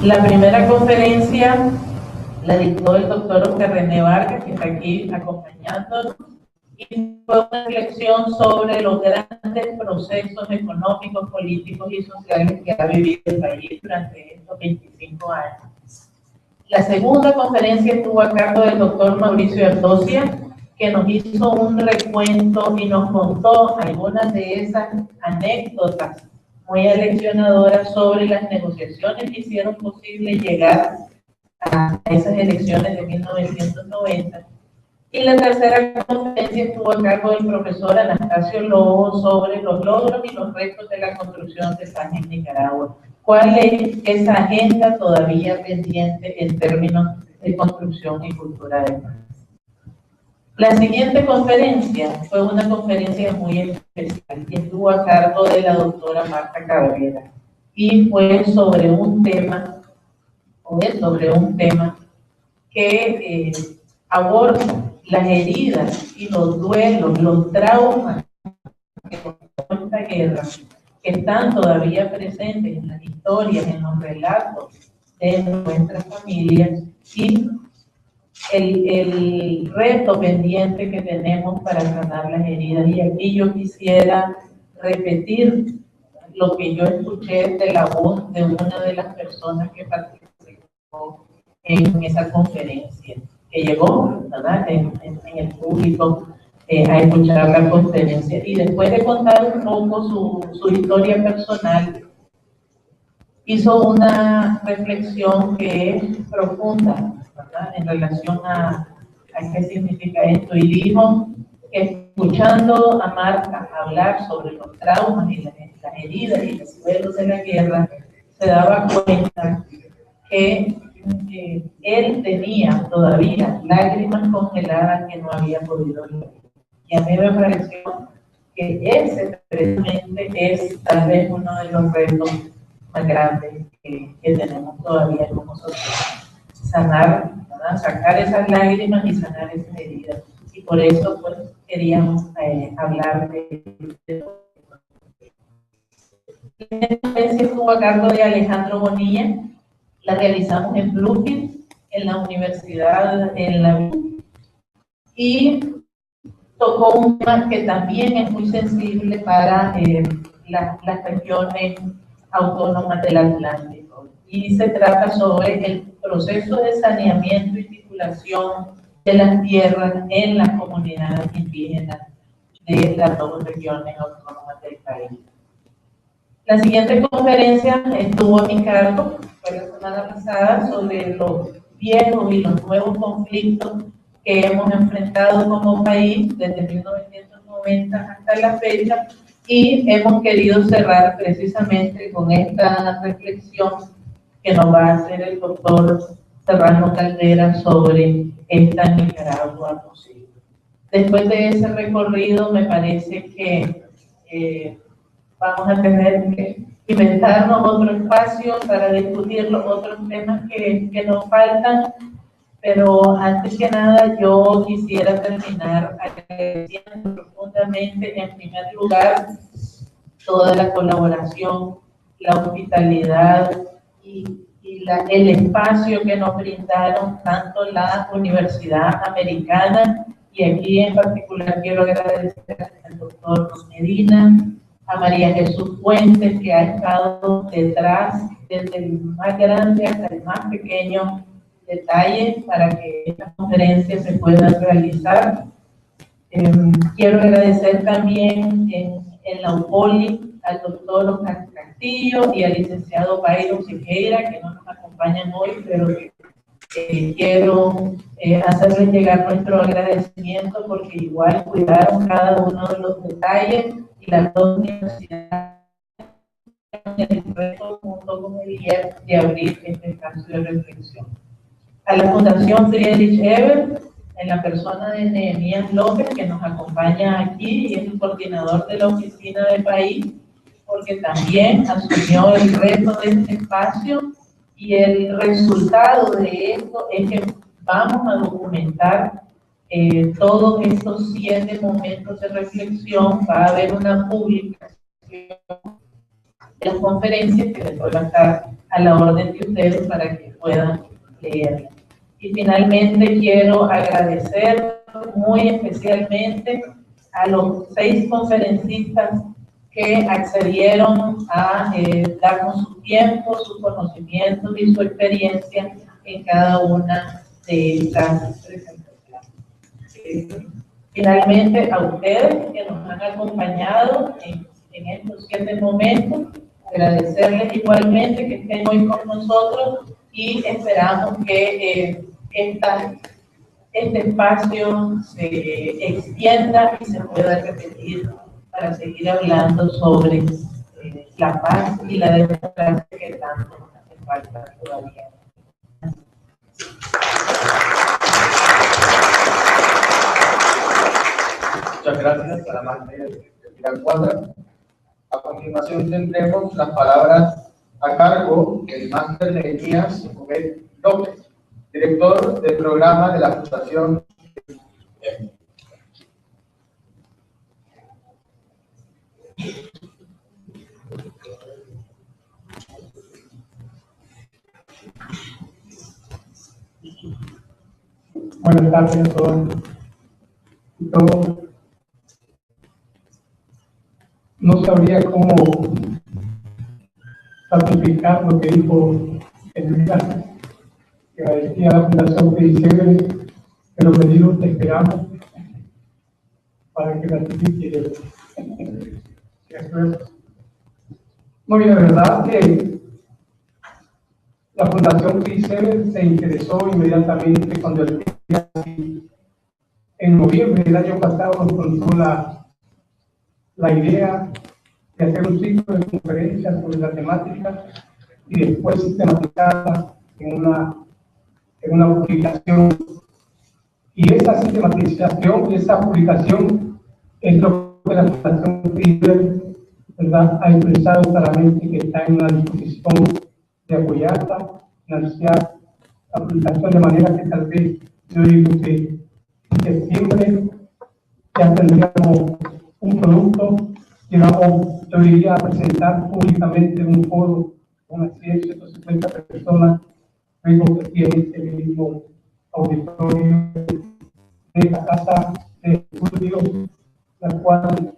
La primera conferencia la dictó el doctor Oscar René Vargas, que está aquí acompañándonos, y fue una reflexión sobre los grandes procesos económicos, políticos y sociales que ha vivido el país durante estos 25 años. La segunda conferencia estuvo a cargo del doctor Mauricio Ardocia, que nos hizo un recuento y nos contó algunas de esas anécdotas muy aleccionadoras sobre las negociaciones que hicieron posible llegar a esas elecciones de 1990. Y la tercera conferencia estuvo a cargo del profesor Anastasio Lobo sobre los logros y los retos de la construcción de paz en Nicaragua. ¿Cuál es esa agenda todavía pendiente en términos de construcción y cultura de paz? La siguiente conferencia fue una conferencia muy especial que estuvo a cargo de la doctora Marta Cabrera y fue sobre un tema que aborda las heridas y los duelos, los traumas que con esta guerra, que están todavía presentes en las historias, en los relatos de nuestras familias, y el reto pendiente que tenemos para sanar las heridas. Y aquí yo quisiera repetir lo que yo escuché de la voz de una de las personas que participó en esa conferencia, que llegó, ¿verdad?, en el público a escuchar la conferencia, y después de contar un poco su historia personal, hizo una reflexión que es profunda, ¿verdad?, en relación a qué significa esto, y dijo que escuchando a Marta hablar sobre los traumas y las heridas y los duelos de la guerra, se daba cuenta que él tenía todavía lágrimas congeladas que no había podido ver. Y a mí me pareció que ese precisamente es tal vez uno de los retos más grandes que tenemos todavía como sociedad. Sanar, ¿verdad?, sacar esas lágrimas y sanar esas heridas. Y por eso pues queríamos hablar de la conferencia. Estuvo a cargo de Alejandro Bonilla. La realizamos en Bluefield, en la universidad, en la y tocó un tema que también es muy sensible para las regiones autónomas del Atlántico, y se trata sobre el proceso de saneamiento y titulación de las tierras en las comunidades indígenas de las dos regiones autónomas del país. La siguiente conferencia estuvo a mi cargo, fue la semana pasada, sobre los viejos y los nuevos conflictos que hemos enfrentado como país desde 1990 hasta la fecha, y hemos querido cerrar precisamente con esta reflexión que nos va a hacer el doctor Serrano Caldera sobre esta Nicaragua posible. Después de ese recorrido, me parece que vamos a tener que inventarnos otro espacio para discutir los otros temas que nos faltan, pero antes que nada yo quisiera terminar agradeciendo profundamente, en primer lugar, toda la colaboración, la hospitalidad y el espacio que nos brindaron tanto la Universidad Americana, y aquí en particular quiero agradecer al doctor Medina, a María Jesús Fuentes, que ha estado detrás desde el más grande hasta el más pequeño detalle para que esta conferencia se pueda realizar. Quiero agradecer también en la UPOLI al doctor Oscar Castillo y al licenciado Byron Siqueira, que no nos acompañan hoy, pero quiero hacerles llegar nuestro agradecimiento, porque igual cuidaron cada uno de los detalles, y las dos universidades el reto junto con el IEF de abrir este espacio de reflexión. A la Fundación Friedrich Ebert, en la persona de Nehemías López, que nos acompaña aquí y es el coordinador de la oficina de país, porque también asumió el reto de este espacio, y el resultado de esto es que vamos a documentar todos estos 7 momentos de reflexión. Va a haber una publicación de las conferencias que después va a estar a la orden de ustedes para que puedan leerla. Y finalmente quiero agradecer muy especialmente a los 6 conferencistas que accedieron a darnos su tiempo, su conocimiento y su experiencia en cada una de estas presentaciones. Finalmente, a ustedes que nos han acompañado en estos 7 momentos, agradecerles igualmente que estén hoy con nosotros y esperamos que este espacio se extienda y se pueda repetir para seguir hablando sobre la paz y la democracia que tanto hace falta todavía. Muchas gracias a la máster de Cuadra. A continuación tendremos las palabras a cargo del máster Nehemías Obed López, director del programa de la Fundación. Buenas tardes a todos y todos. No sabría cómo ratificar lo que dijo el mensaje, que decía la Fundación PICB, que los pedidos te esperamos para que ratifique el esfuerzo. No, y la verdad que la Fundación PICB se interesó inmediatamente cuando el día, en noviembre del año pasado, nos contó la idea de hacer un ciclo de conferencias sobre la temática y después sistematizarla en una publicación. Y esa sistematización y esa publicación es lo que la Fundación PICB, ¿verdad?, ha expresado claramente que está en una disposición de apoyarla, financiar la publicación, de manera que tal vez yo digo que en septiembre ya tendríamos un producto que vamos, yo diría, a presentar públicamente en un foro con unas 150 personas, luego que tiene este mismo auditorio de la casa de estudios, la cual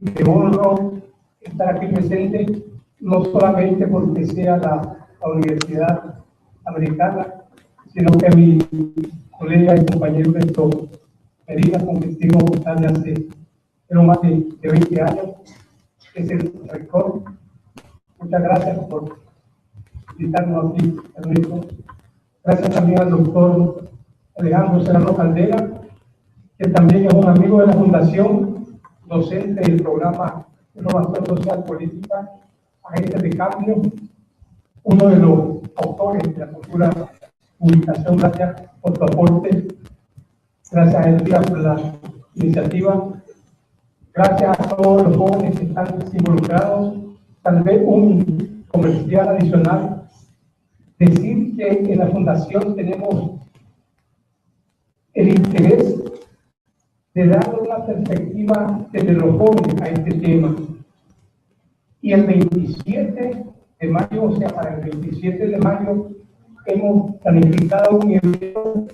me honro estar aquí presente, no solamente porque sea la Universidad Americana, sino que mi colega y compañero Héctor Medina, con quien tengo amistad de hace más de 20 años, que es el rector. Muchas gracias por invitarnos aquí, Ernesto. Gracias también al doctor Alejandro Serrano Caldera, que también es un amigo de la Fundación, docente del programa de Innovación Social Política, Agentes de Cambio, uno de los autores de la futura publicación. Gracias por tu aporte. Gracias a Elvira por la iniciativa. Gracias a todos los jóvenes que están involucrados. Tal vez un comercial adicional. Decir que en la Fundación tenemos el interés de darle una perspectiva desde los jóvenes a este tema. Y el 27 de mayo, o sea, para el 27 de mayo, hemos planificado un evento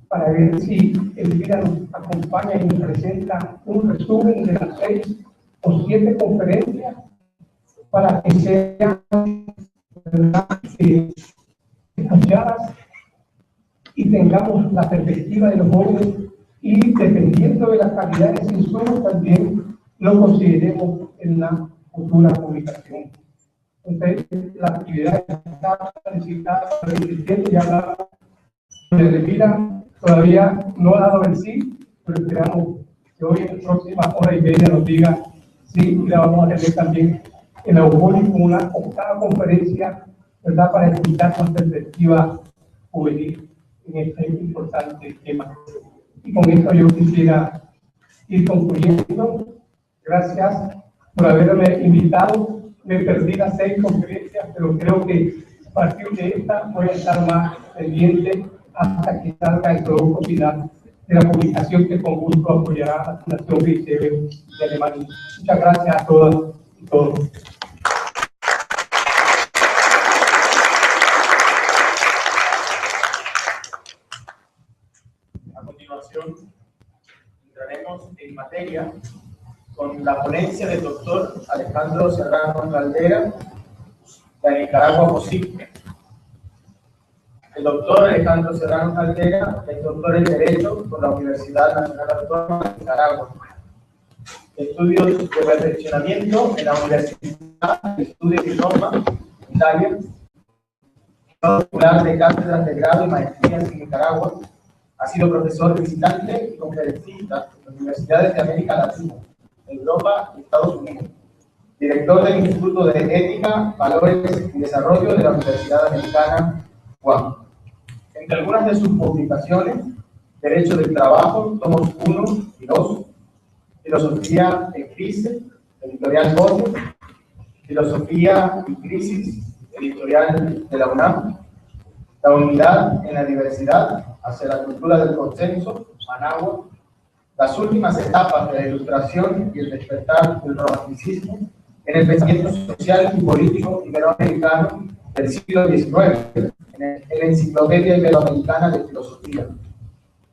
para ver si Elvira nos acompaña y nos presenta un resumen de las 6 o 7 conferencias para que sean escuchadas y tengamos la perspectiva de los jóvenes, y dependiendo de la calidad de ese insumos también lo consideremos en la futura publicación. Entonces, la actividad está planificada para el 27, ya hablaba de Elvira, todavía no ha dado el sí, pero esperamos que hoy en la próxima hora y media nos diga sí, y la vamos a tener también en la UBONI con una 8ª conferencia, ¿verdad?, para explicar con perspectiva juvenil en este importante tema. Y con esto yo quisiera ir concluyendo. Gracias por haberme invitado. Me perdí las 6 conferencias, pero creo que a partir de esta voy a estar más pendiente hasta que salga el producto final de la publicación, que con gusto apoyará a la Fundación PICB de Alemania. Muchas gracias a todas y todos. materia con la ponencia del doctor Alejandro Serrano Caldera, La Nicaragua Posible. El doctor Alejandro Serrano Caldera es doctor en Derecho por la Universidad Nacional Autónoma de Nicaragua. Estudios de perfeccionamiento en la Universidad de Estudios de Roma, Italia. Titular de cátedras de grado y maestrías en Nicaragua. Ha sido profesor visitante y conferencista en las universidades de América Latina, Europa y Estados Unidos. Director del Instituto de Ética, Valores y Desarrollo de la Universidad Americana, Guam. Entre algunas de sus publicaciones, Derecho del Trabajo, tomos 1 y 2, Filosofía en Crisis, editorial Bote, Filosofía y Crisis, editorial de la UNAM, La Unidad en la Diversidad, hacia la cultura del consenso, Managua, Las últimas etapas de la Ilustración y el despertar del romanticismo en el pensamiento social y político iberoamericano del siglo XIX, en la Enciclopedia Iberoamericana de Filosofía.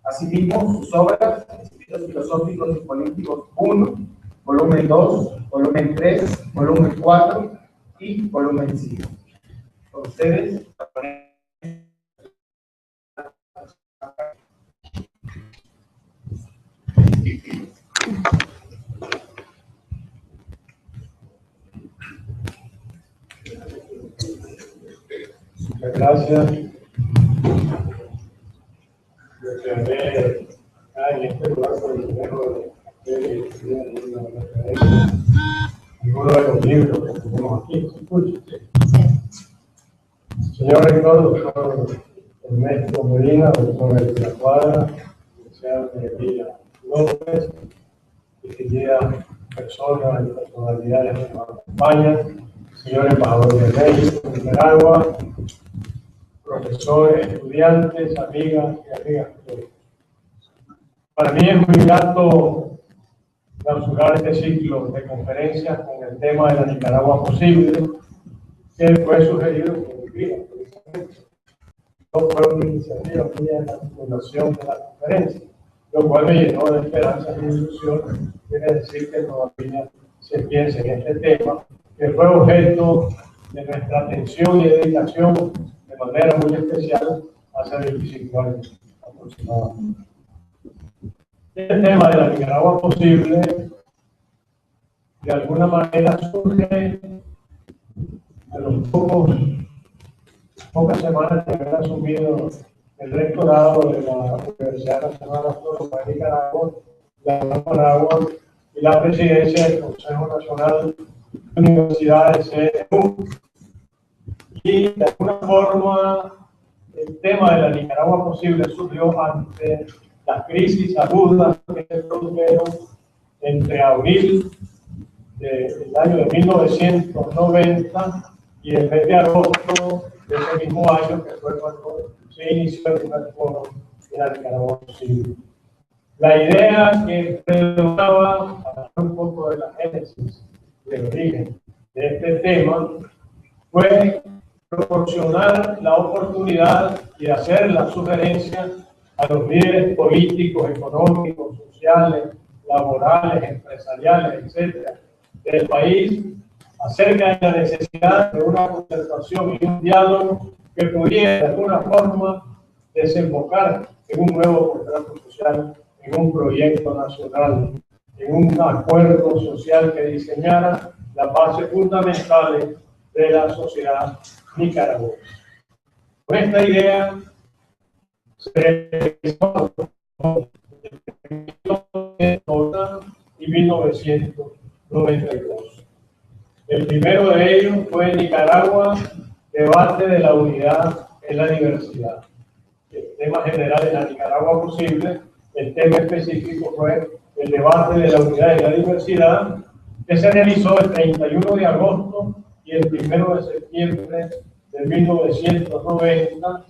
Asimismo, sus obras, Escritos Filosóficos y Políticos 1, volumen 2, volumen 3, volumen 4 y volumen 5. Con ustedes, muchas gracias. Yo quedé acá en este lugar por el primero de algunos de los libros que tenemos aquí. ¿Se escucha? Señor rector, doctor Ernesto Medina, doctor de la Cuadra, licenciado de Villa López, distinguidas personas y personalidades que nos acompañan, señor embajador de México, de Nicaragua, profesores, estudiantes, amigas y amigas. Para mí es muy grato clausurar este ciclo de conferencias con el tema de la Nicaragua Posible, que fue sugerido por mi vida, precisamente. No fue una iniciativa mía en la fundación de la conferencia, lo cual me llenó de esperanza y ilusión. Quiere decir que todavía se piensa en este tema, que fue objeto de nuestra atención y dedicación de manera muy especial hace 25 años aproximadamente. Este tema de la Nicaragua Posible, de alguna manera surge de los pocas semanas de haber asumido el rectorado de la Universidad Nacional Autónoma de Nicaragua, y la presidencia del Consejo Nacional de Universidades CNU. Y de alguna forma el tema de la Nicaragua Posible surgió ante las crisis agudas que se produjeron entre abril del año de 1990 y el mes de agosto de ese mismo año, que fue cuando se inició el primer foro de la Nicaragua Posible. La idea que predominaba, para hablar un poco de la génesis, del origen de este tema, fue proporcionar la oportunidad y hacer la sugerencia a los líderes políticos, económicos, sociales, laborales, empresariales, etcétera, del país, acerca de la necesidad de una concertación y un diálogo que pudiera de alguna forma desembocar en un nuevo contrato social, en un proyecto nacional, en un acuerdo social que diseñara las bases fundamentales de la sociedad nicaragüense. Con esta idea se realizó en 1992. El primero de ellos fue Nicaragua, debate de la unidad en la diversidad. El tema general de la Nicaragua Posible, el tema específico fue el debate de la unidad en la diversidad, que se realizó el 31 de agosto y el 1 de septiembre de 1990,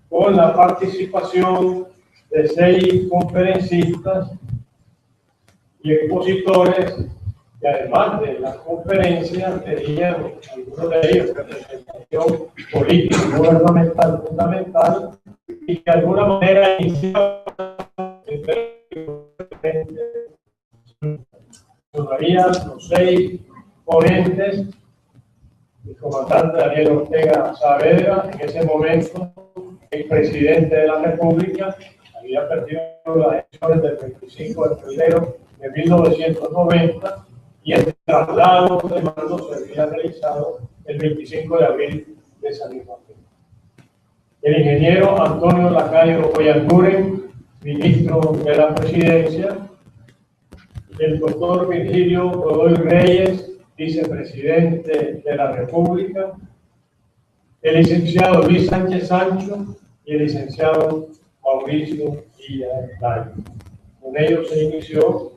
con la participación de 6 conferencistas y expositores, que además de las conferencias tenían algunos de ellos representación política y gubernamental fundamental, y que de alguna manera iniciaban señorías, los 6 ponentes, el comandante Daniel Ortega Saavedra, en ese momento el presidente de la República, había perdido las elecciones del 25 de febrero de 1990 y el traslado de mando se había realizado el 25 de abril de esa misma fecha. El ingeniero Antonio Lacayo Oyanguren, ministro de la Presidencia, el doctor Virgilio Godoy Reyes, vicepresidente de la República, el licenciado Luis Sánchez Sancho y el licenciado Mauricio Villa. Con ellos se inició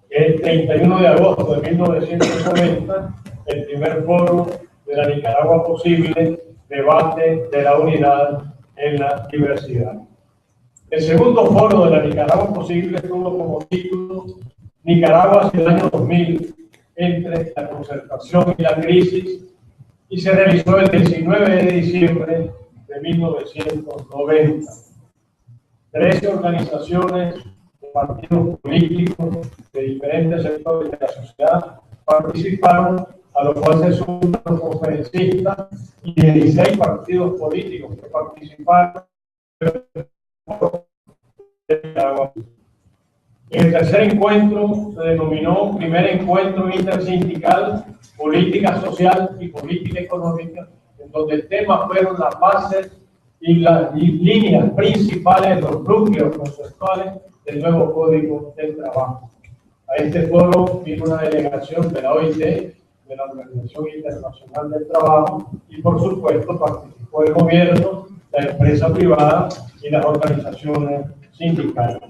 el 31 de agosto de 1990 el primer foro de la Nicaragua Posible, debate de la unidad en la diversidad. El segundo foro de la Nicaragua Posible tuvo como título Nicaragua hacia el año 2000, entre la concertación y la crisis, y se realizó el 19 de diciembre de 1990. 13 organizaciones de partidos políticos de diferentes sectores de la sociedad participaron, a lo cual se suman los conferencistas y 16 partidos políticos que participaron de Nicaragua. En el tercer encuentro se denominó Primer Encuentro Intersindical, Política Social y Política Económica, en donde el tema fueron las bases y las líneas principales de los núcleos conceptuales del nuevo Código del Trabajo. A este foro vino una delegación de la OIT, de la Organización Internacional del Trabajo, y por supuesto participó el gobierno, la empresa privada y las organizaciones sindicales.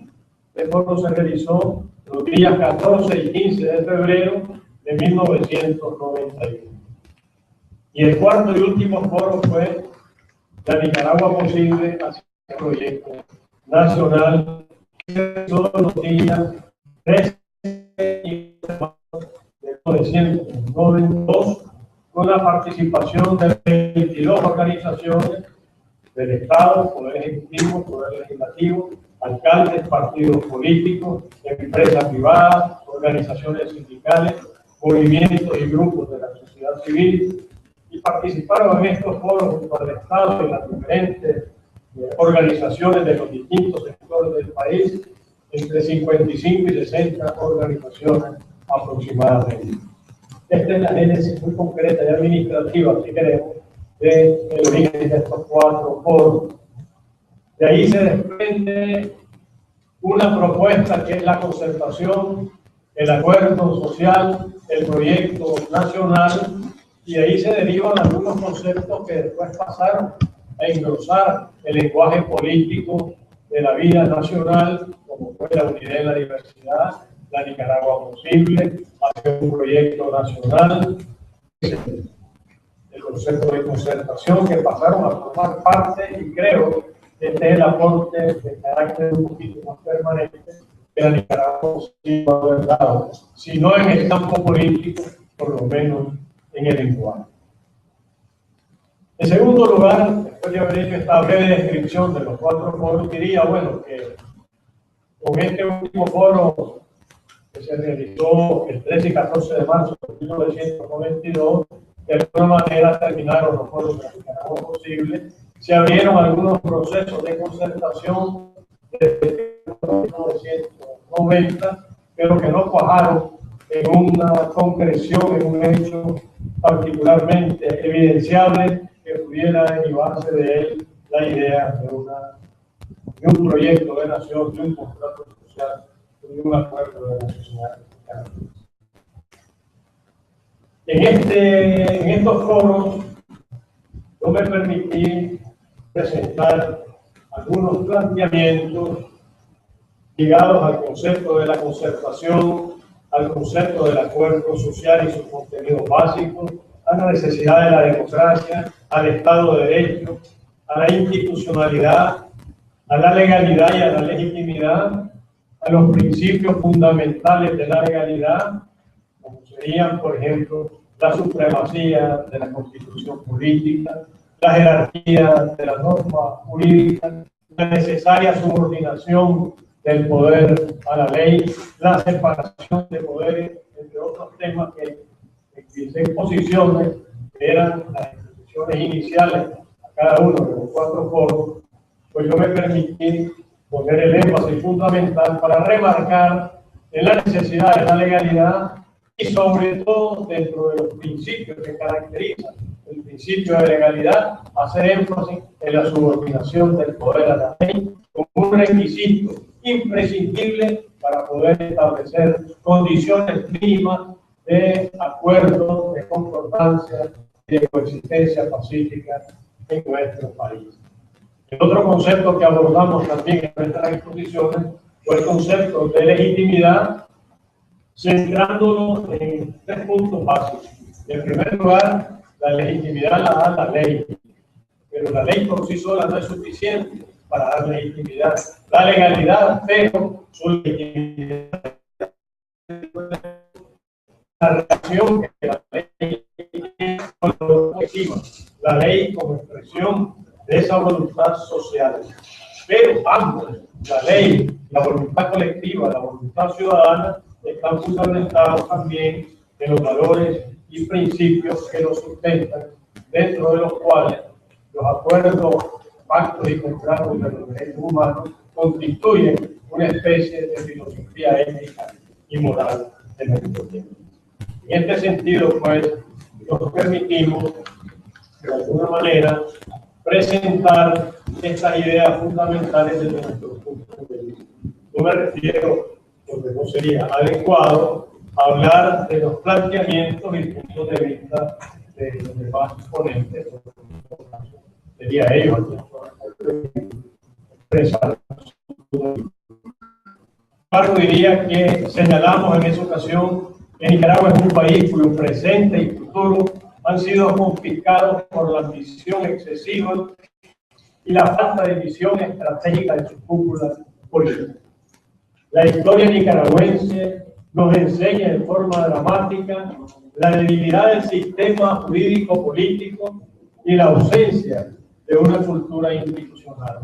El foro se realizó los días 14 y 15 de febrero de 1991. Y el cuarto y último foro fue la Nicaragua Posible hacia el proyecto nacional, que se realizó los días 13 y 14 de 1992, con la participación de 22 organizaciones del Estado, Poder Ejecutivo, Poder Legislativo, alcaldes, partidos políticos, empresas privadas, organizaciones sindicales, movimientos y grupos de la sociedad civil, y participaron en estos foros junto al Estado y las diferentes organizaciones de los distintos sectores del país, entre 55 y 60 organizaciones aproximadamente. Esta es la génesis muy concreta y administrativa, si queremos, del origen de estos 4 foros. De ahí se desprende una propuesta que es la concertación, el acuerdo social, el proyecto nacional, y de ahí se derivan algunos conceptos que después pasaron a engrosar el lenguaje político de la vida nacional, como fue la unidad en la diversidad, la Nicaragua Posible, hacia un proyecto nacional, el concepto de concertación, que pasaron a formar parte, y creo que este es el aporte de carácter un poquito más permanente que la Nicaragua Posible ha haber dado, si no en el campo político, por lo menos en el lenguaje. En segundo lugar, después de haber hecho esta breve descripción de los 4 foros, diría, bueno, que con este último foro que se realizó el 13 y 14 de marzo de 1992, de alguna manera terminaron los foros de la Nicaragua Posible, se abrieron algunos procesos de concertación desde 1990, pero que no cuajaron en una concreción, en un hecho particularmente evidenciable que pudiera derivarse de él la idea de un proyecto de nación, de un contrato social, de un acuerdo de la sociedad mexicana. En estos foros yo me permití presentar algunos planteamientos ligados al concepto de la concertación, al concepto del acuerdo social y sus contenidos básicos, a la necesidad de la democracia, al Estado de Derecho, a la institucionalidad, a la legalidad y a la legitimidad, a los principios fundamentales de la legalidad, como serían, por ejemplo, la supremacía de la Constitución política, la jerarquía de la norma jurídica, la necesaria subordinación del poder a la ley, la separación de poderes, entre otros temas que existen posiciones que eran las exposiciones iniciales a cada uno de los 4 foros, pues yo me permití poner el énfasis fundamental para remarcar en la necesidad de la legalidad y sobre todo dentro de los principios que caracterizan el principio de legalidad, hacer énfasis en la subordinación del poder a la ley como un requisito imprescindible para poder establecer condiciones mínimas de acuerdo, de concordancia y de coexistencia pacífica en nuestro país. El otro concepto que abordamos también en nuestras exposiciones fue el concepto de legitimidad, centrándonos en 3 puntos básicos. En primer lugar, la legitimidad la da la ley, pero la ley por sí sola no es suficiente para dar legitimidad. La legalidad, pero su legitimidad, la relación que la ley tiene con lo colectivo, la ley como expresión de esa voluntad social. Pero ambos, la ley, la voluntad colectiva, la voluntad ciudadana, están fundamentados también en los valores y principios que los sustentan, dentro de los cuales los acuerdos, pactos y contratos de los derechos humanos constituyen una especie de filosofía ética y moral de nuestro tiempo. En este sentido, pues, nos permitimos, de alguna manera, presentar estas ideas fundamentales desde nuestro punto de vista. No me refiero, porque no sería adecuado, a hablar de los planteamientos y puntos de vista de los demás ponentes. Sería ellos expresar. Sin embargo, diría que señalamos en esa ocasión que Nicaragua es un país cuyo presente y futuro han sido confiscados por la ambición excesiva y la falta de visión estratégica de sus cúpulas políticas. La historia nicaragüense nos enseña de forma dramática la debilidad del sistema jurídico-político y la ausencia de una cultura institucional.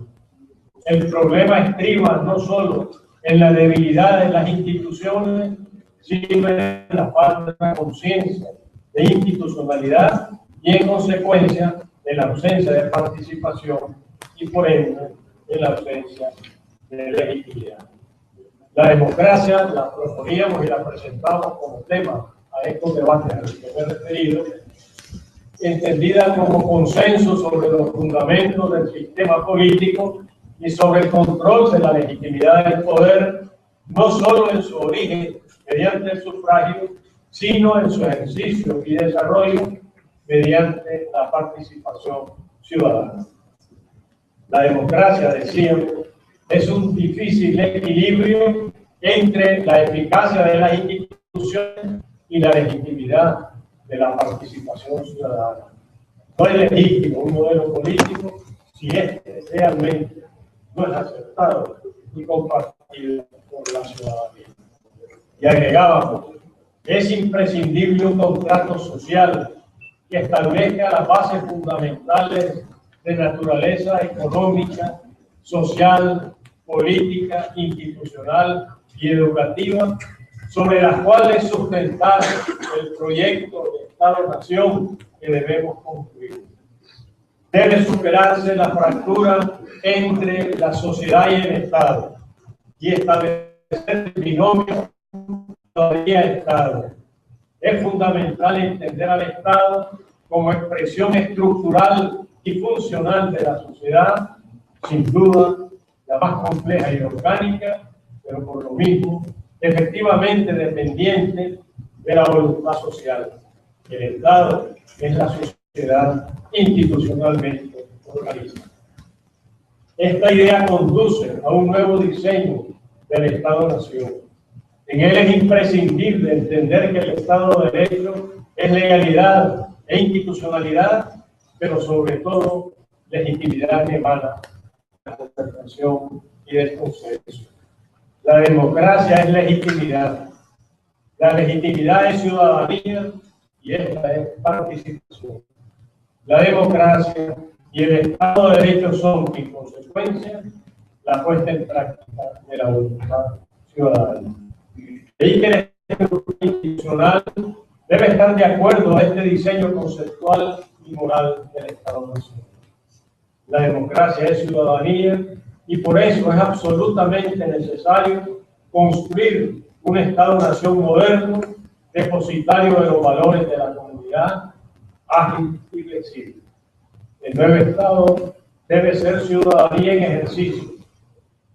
El problema estriba no solo en la debilidad de las instituciones, sino en la falta de conciencia de institucionalidad y en consecuencia de la ausencia de participación y por ende de la ausencia de legitimidad. La democracia la proponíamos y la presentamos como tema a estos debates a los que me he referido, entendida como consenso sobre los fundamentos del sistema político y sobre el control de la legitimidad del poder, no solo en su origen mediante el sufragio, sino en su ejercicio y desarrollo mediante la participación ciudadana. La democracia, decíamos, es un difícil equilibrio entre la eficacia de las instituciones y la legitimidad de la participación ciudadana. No es legítimo un modelo político si este realmente no es aceptado y compartido por la ciudadanía. Y agregábamos, es imprescindible un contrato social que establezca las bases fundamentales de naturaleza económica, social, política, institucional y educativa, sobre las cuales sustentar el proyecto de Estado-Nación que debemos construir. Debe superarse la fractura entre la sociedad y el Estado y establecer el binomio Estado. Es fundamental entender al Estado como expresión estructural y funcional de la sociedad, sin duda la más compleja y orgánica, pero por lo mismo efectivamente dependiente de la voluntad social. El Estado es la sociedad institucionalmente organizada. Esta idea conduce a un nuevo diseño del Estado-Nación. En él es imprescindible entender que el Estado de Derecho es legalidad e institucionalidad, pero sobre todo legitimidad que emana de la concertación y del consenso. La democracia es legitimidad, la legitimidad es ciudadanía y esta es participación. La democracia y el Estado de Derecho son, en consecuencia, la puesta en práctica de la voluntad ciudadana. De ahí que el institucional debe estar de acuerdo a este diseño conceptual y moral del Estado-Nación. La democracia es ciudadanía y por eso es absolutamente necesario construir un Estado-Nación moderno, depositario de los valores de la comunidad, ágil y flexible. El nuevo Estado debe ser ciudadanía en ejercicio.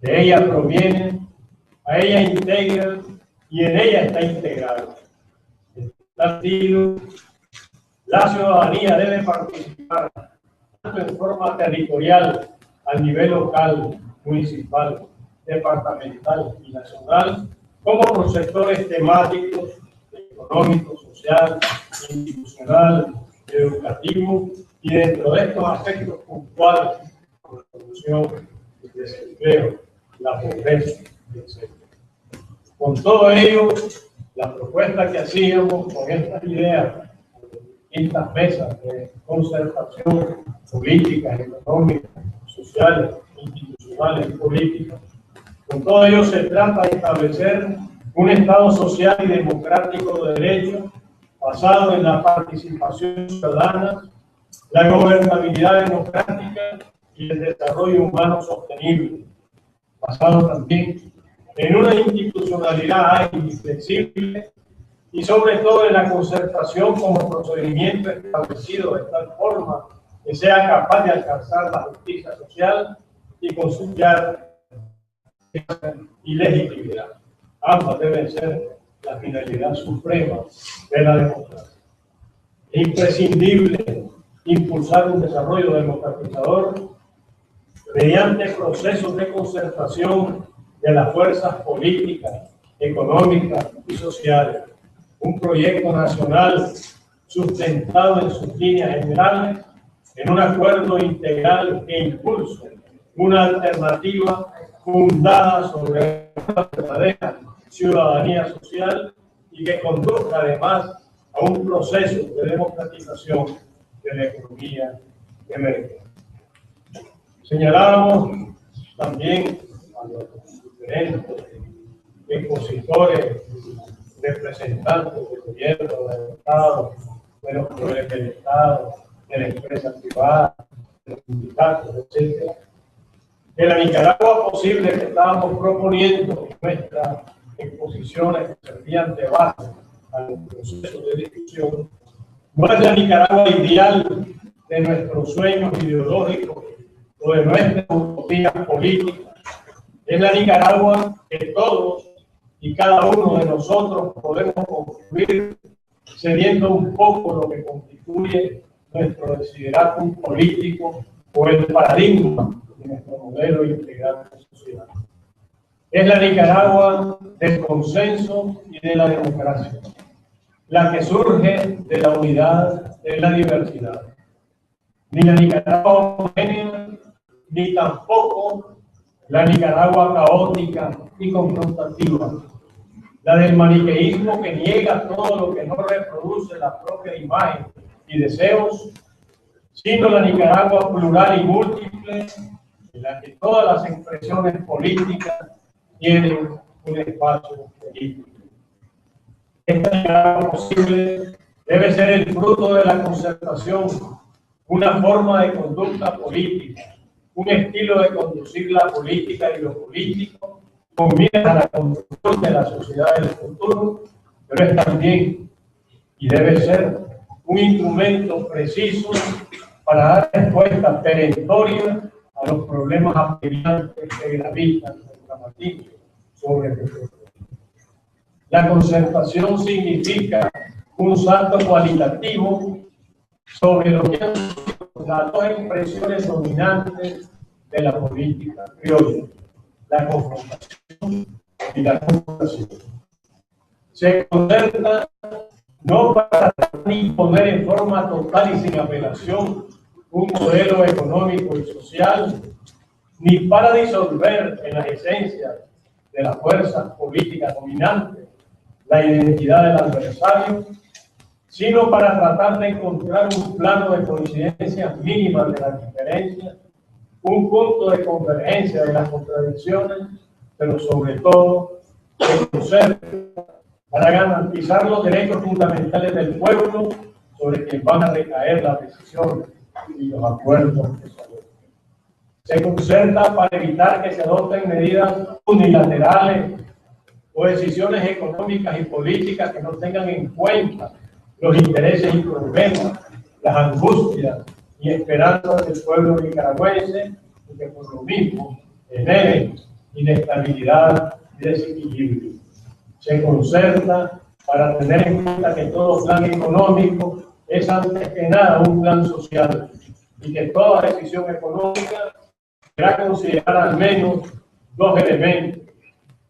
De ella proviene, a ella integra y en ella está integrado. En tal sentido, la ciudadanía debe participar tanto en forma territorial, al nivel local, municipal, departamental y nacional, como por sectores temáticos, económico, social, institucional, educativo y dentro de estos aspectos puntuales, como la corrupción, el desempleo, la pobreza, etc. Con todo ello, la propuesta que hacíamos con estas ideas, estas mesas de concertación políticas, económicas, sociales, institucionales y políticas, con todo ello se trata de establecer un Estado social y democrático de derecho basado en la participación ciudadana, la gobernabilidad democrática y el desarrollo humano sostenible, basado también en una institucionalidad ágil y flexible y sobre todo en la concertación como procedimiento establecido de tal forma que sea capaz de alcanzar la justicia social y conciliar y legitimidad. Ambas deben ser la finalidad suprema de la democracia. Es imprescindible impulsar un desarrollo democratizador mediante procesos de concertación de las fuerzas políticas, económicas y sociales. Un proyecto nacional sustentado en sus líneas generales en un acuerdo integral que impulse una alternativa fundada sobre una verdadera ciudadanía social y que conduzca además a un proceso de democratización de la economía emergente. Señalábamos también a los diferentes expositores, representantes del gobierno, del Estado, de los poderes del Estado, de la empresa privada, de los sindicatos, etc., que la Nicaragua posible que estábamos proponiendo en nuestras exposiciones que servían de base al proceso de discusión, no es la Nicaragua ideal de nuestros sueños ideológicos o de nuestras utopías políticas. Es la Nicaragua que todos y cada uno de nosotros podemos construir, cediendo un poco lo que constituye nuestro desiderátum político o el paradigma de nuestro modelo integral de sociedad. Es la Nicaragua del consenso y de la democracia, la que surge de la unidad, de la diversidad. Ni la Nicaragua homogénea, ni tampoco la Nicaragua caótica y confrontativa, la del maniqueísmo que niega todo lo que no reproduce la propia imagen y deseos, sino la Nicaragua plural y múltiple, en la que todas las expresiones políticas tienen un espacio político. Esta Nicaragua posible debe ser el fruto de la concertación, una forma de conducta política, un estilo de conducir la política y lo político, con miras a la construcción de la sociedad del futuro, pero es también y debe ser un instrumento preciso para dar respuesta perentoria a los problemas apremiantes que gravitan sobre el futuro. La concertación significa un salto cualitativo sobre lo que han sido las dos expresiones dominantes de la política criolla, la confrontación y la confrontación. Se concerta no para imponer en forma total y sin apelación un modelo económico y social, ni para disolver en las esencias de las fuerzas políticas dominantes la identidad del adversario, sino para tratar de encontrar un plano de coincidencias mínimas de las diferencias, un punto de convergencia de las contradicciones, pero sobre todo de conceptos para garantizar los derechos fundamentales del pueblo sobre quien van a recaer las decisiones y los acuerdos que se adopten. Se concerta para evitar que se adopten medidas unilaterales o decisiones económicas y políticas que no tengan en cuenta los intereses y problemas, las angustias y esperanzas del pueblo nicaragüense, y que por lo mismo generen inestabilidad y desequilibrio. Se concerta para tener en cuenta que todo plan económico es antes que nada un plan social y que toda decisión económica deberá considerar al menos dos elementos: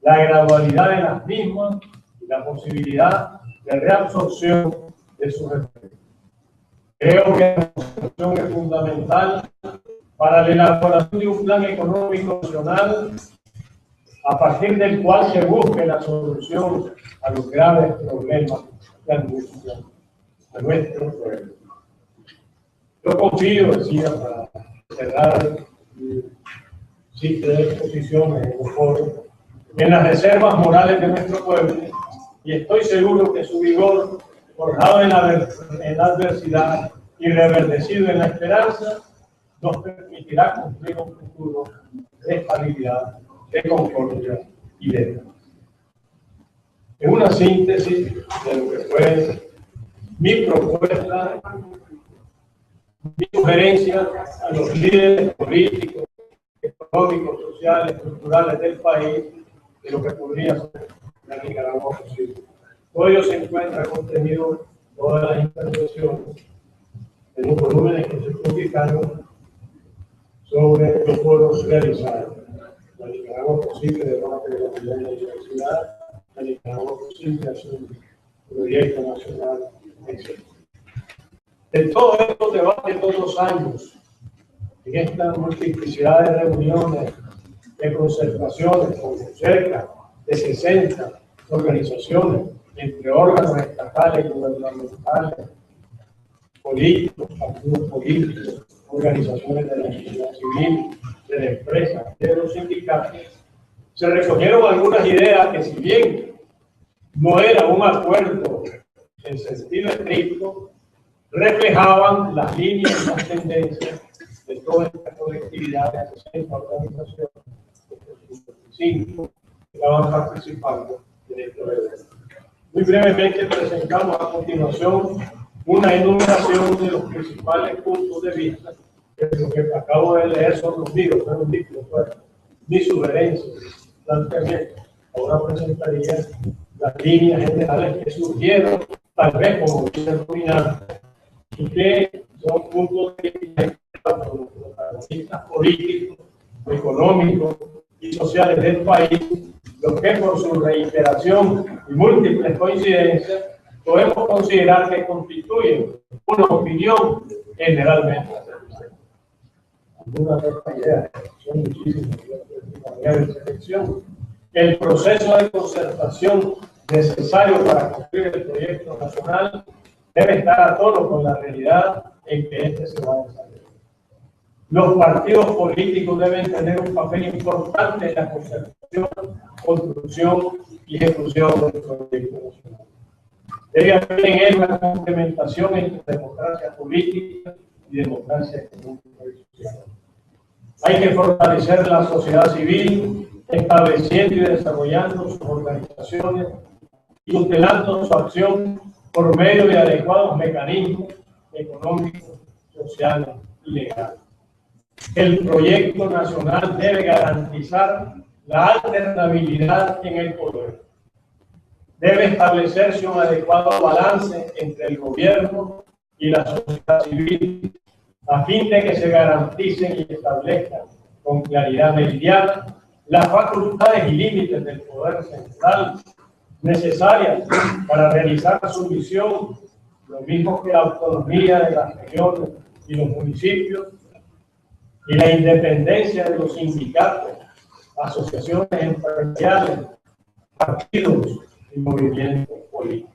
la gradualidad de las mismas y la posibilidad de reabsorción de sus efectos. Creo que la constitución es fundamental para la elaboración de un plan económico nacional a partir del cual se busque la solución a los graves problemas que angustian a nuestro pueblo. Yo confío, decía, para cerrar mi ciclo de exposiciones en el foro, en las reservas morales de nuestro pueblo, y estoy seguro que su vigor, forjado en la adversidad y reverdecido en la esperanza, nos permitirá cumplir un futuro de estabilidad, de concordia y de paz. En una síntesis de lo que fue mi propuesta, mi sugerencia a los líderes políticos, económicos, sociales, culturales del país, de lo que podría ser la Nicaragua posible. Todo ello se encuentra contenido en todas las intervenciones en los volúmenes que se publicaron sobre los foros realizados. La Nicaragua posible, debate de la universidad, la Nicaragua posible, hacer un proyecto nacional, etc. De todos estos debates todos los años, en esta multiplicidad de reuniones, de concertaciones, con cerca de 60 organizaciones, entre órganos estatales, gubernamentales, políticos, partidos políticos, organizaciones de la sociedad civil, de la empresa, de los sindicatos, se recogieron algunas ideas que, si bien no era un acuerdo en sentido estricto, reflejaban las líneas y las tendencias de toda esta colectividad de 60 organizaciones, de 55 que estaban participando en este evento. Muy brevemente presentamos a continuación una enumeración de los principales puntos de vista, que lo que acabo de leer son los míos, no los míos, mis sugerencias, planteamientos. Ahora presentaría las líneas generales que surgieron, tal vez como dice el dominante, y que son puntos de vista de los protagonistas políticos, económicos y sociales del país, los que por su reiteración y múltiples coincidencias podemos considerar que constituyen una opinión generalmente aceptada. Algunas de estas ideas son muchísimas, de selección. El proceso de concertación necesario para construir el proyecto nacional debe estar a tono con la realidad en que este se va a desarrollar. Los partidos políticos deben tener un papel importante en la concertación, construcción y ejecución del proyecto nacional. Debe haber en él una complementación entre democracia política y democracia económica y social. Hay que fortalecer la sociedad civil, estableciendo y desarrollando sus organizaciones y tutelando su acción por medio de adecuados mecanismos económicos, sociales y legales. El proyecto nacional debe garantizar la alternabilidad en el poder. Debe establecerse un adecuado balance entre el gobierno y la sociedad civil, a fin de que se garanticen y establezcan con claridad meridiana las facultades y límites del poder central necesarias para realizar su misión, lo mismo que la autonomía de las regiones y los municipios, y la independencia de los sindicatos, asociaciones empresariales, partidos y movimientos políticos.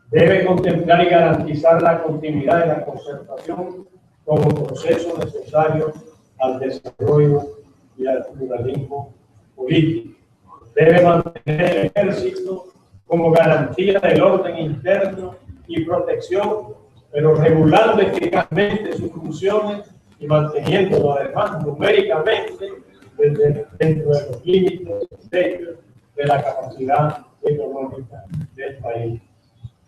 Debe contemplar y garantizar la continuidad de la concertación como proceso necesario al desarrollo y al pluralismo político. Debe mantener el ejército como garantía del orden interno y protección, pero regulando eficazmente sus funciones y manteniéndolo además numéricamente dentro de los límites estrechos de la capacidad económica del país.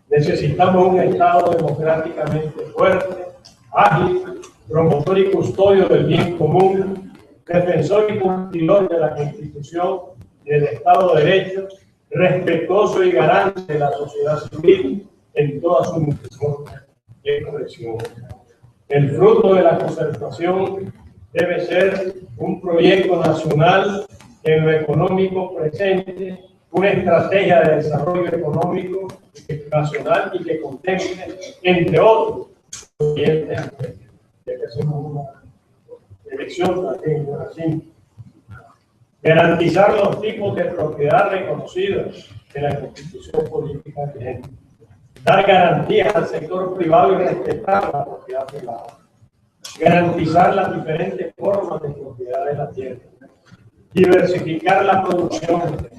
Necesitamos un Estado democráticamente fuerte, ágil, promotor y custodio del bien común, defensor y cumplidor de la Constitución y del Estado de Derecho, respetuoso y garante de la sociedad civil en todas sus funciones y expresiones. El fruto de la concertación debe ser un proyecto nacional en lo económico presente, una estrategia de desarrollo económico nacional y que contemple, entre otros, los siguientes aspectos. Ya que hacemos una elección también, así. Garantizar los tipos de propiedad reconocidos en la Constitución política vigente. Dar garantías al sector privado y respetar la propiedad privada. Garantizar las diferentes formas de propiedad de la tierra. Diversificar la producción.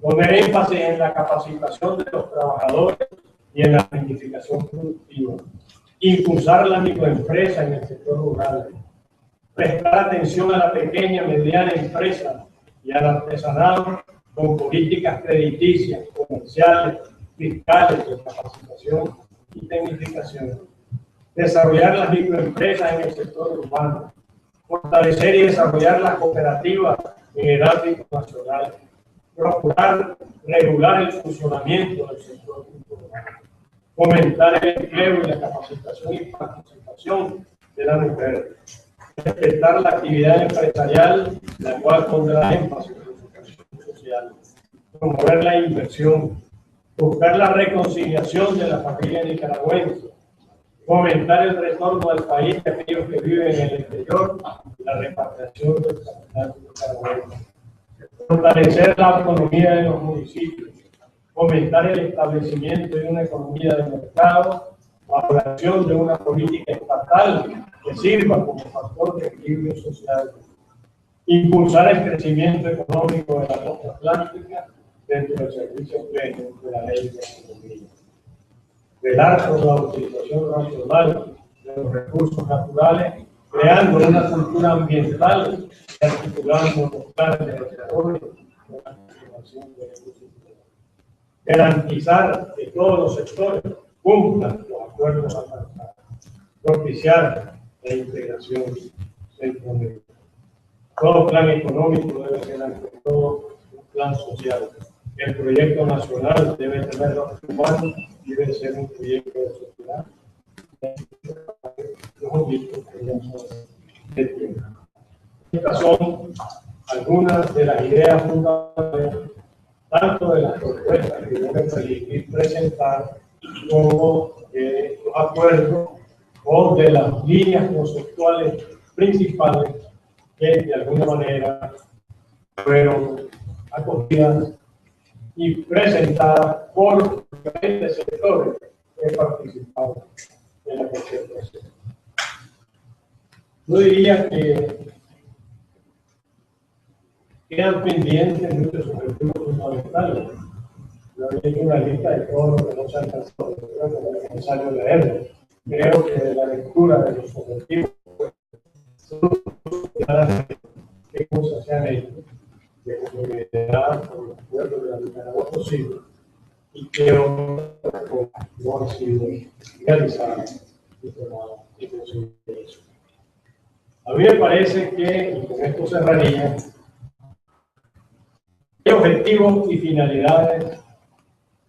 Poner énfasis en la capacitación de los trabajadores y en la planificación productiva. Impulsar la microempresa en el sector rural. Prestar atención a la pequeña y mediana empresa y al artesanado con políticas crediticias, comerciales, fiscales, de capacitación y tecnificación. Desarrollar las microempresas en el sector urbano. Fortalecer y desarrollar las cooperativas en el ámbito nacional. Procurar regular el funcionamiento del sector urbano. Fomentar el empleo y la capacitación y participación de la mujer. Respetar la actividad empresarial, la cual pondrá énfasis en su función social. Promover la inversión. Buscar la reconciliación de la familia nicaragüense. Fomentar el retorno al país de aquellos que viven en el exterior y la repatriación del capital nicaragüense. Fortalecer la autonomía de los municipios. Fomentar el establecimiento de una economía de mercado bajo la acción de una política estatal que sirva como factor de equilibrio social. Impulsar el crecimiento económico de la costa atlántica dentro del servicio pleno de la ley de economía. Velar por la utilización racional de los recursos naturales, creando una cultura ambiental y articulando los planes de desarrollo de la conservación de recursos. Garantizar que todos los sectores cumplan los acuerdos alcanzados. Propiciar la integración centroamericana. Todo plan económico debe ser ante todo un plan social. El proyecto nacional debe tener los humanos y debe ser un proyecto de sociedad. Estas son algunas de las ideas fundamentales, tanto de las propuestas que deben presentar como de los acuerdos o de las líneas conceptuales principales que de alguna manera fueron acogidas y presentadas por diferentes sectores que participaron en la concertación. Yo diría que quedan pendientes muchos objetivos fundamentales. Yo he hecho una lista de todo lo que no se alcanzó, creo que es necesario leerlo. Creo que la lectura de los objetivos qué cosas se han hecho de conformidad con los acuerdos de la Nicaragua posible y que no han sido realizadas y posible eso. A mí me parece que, y con esto cerraría, hay objetivos y finalidades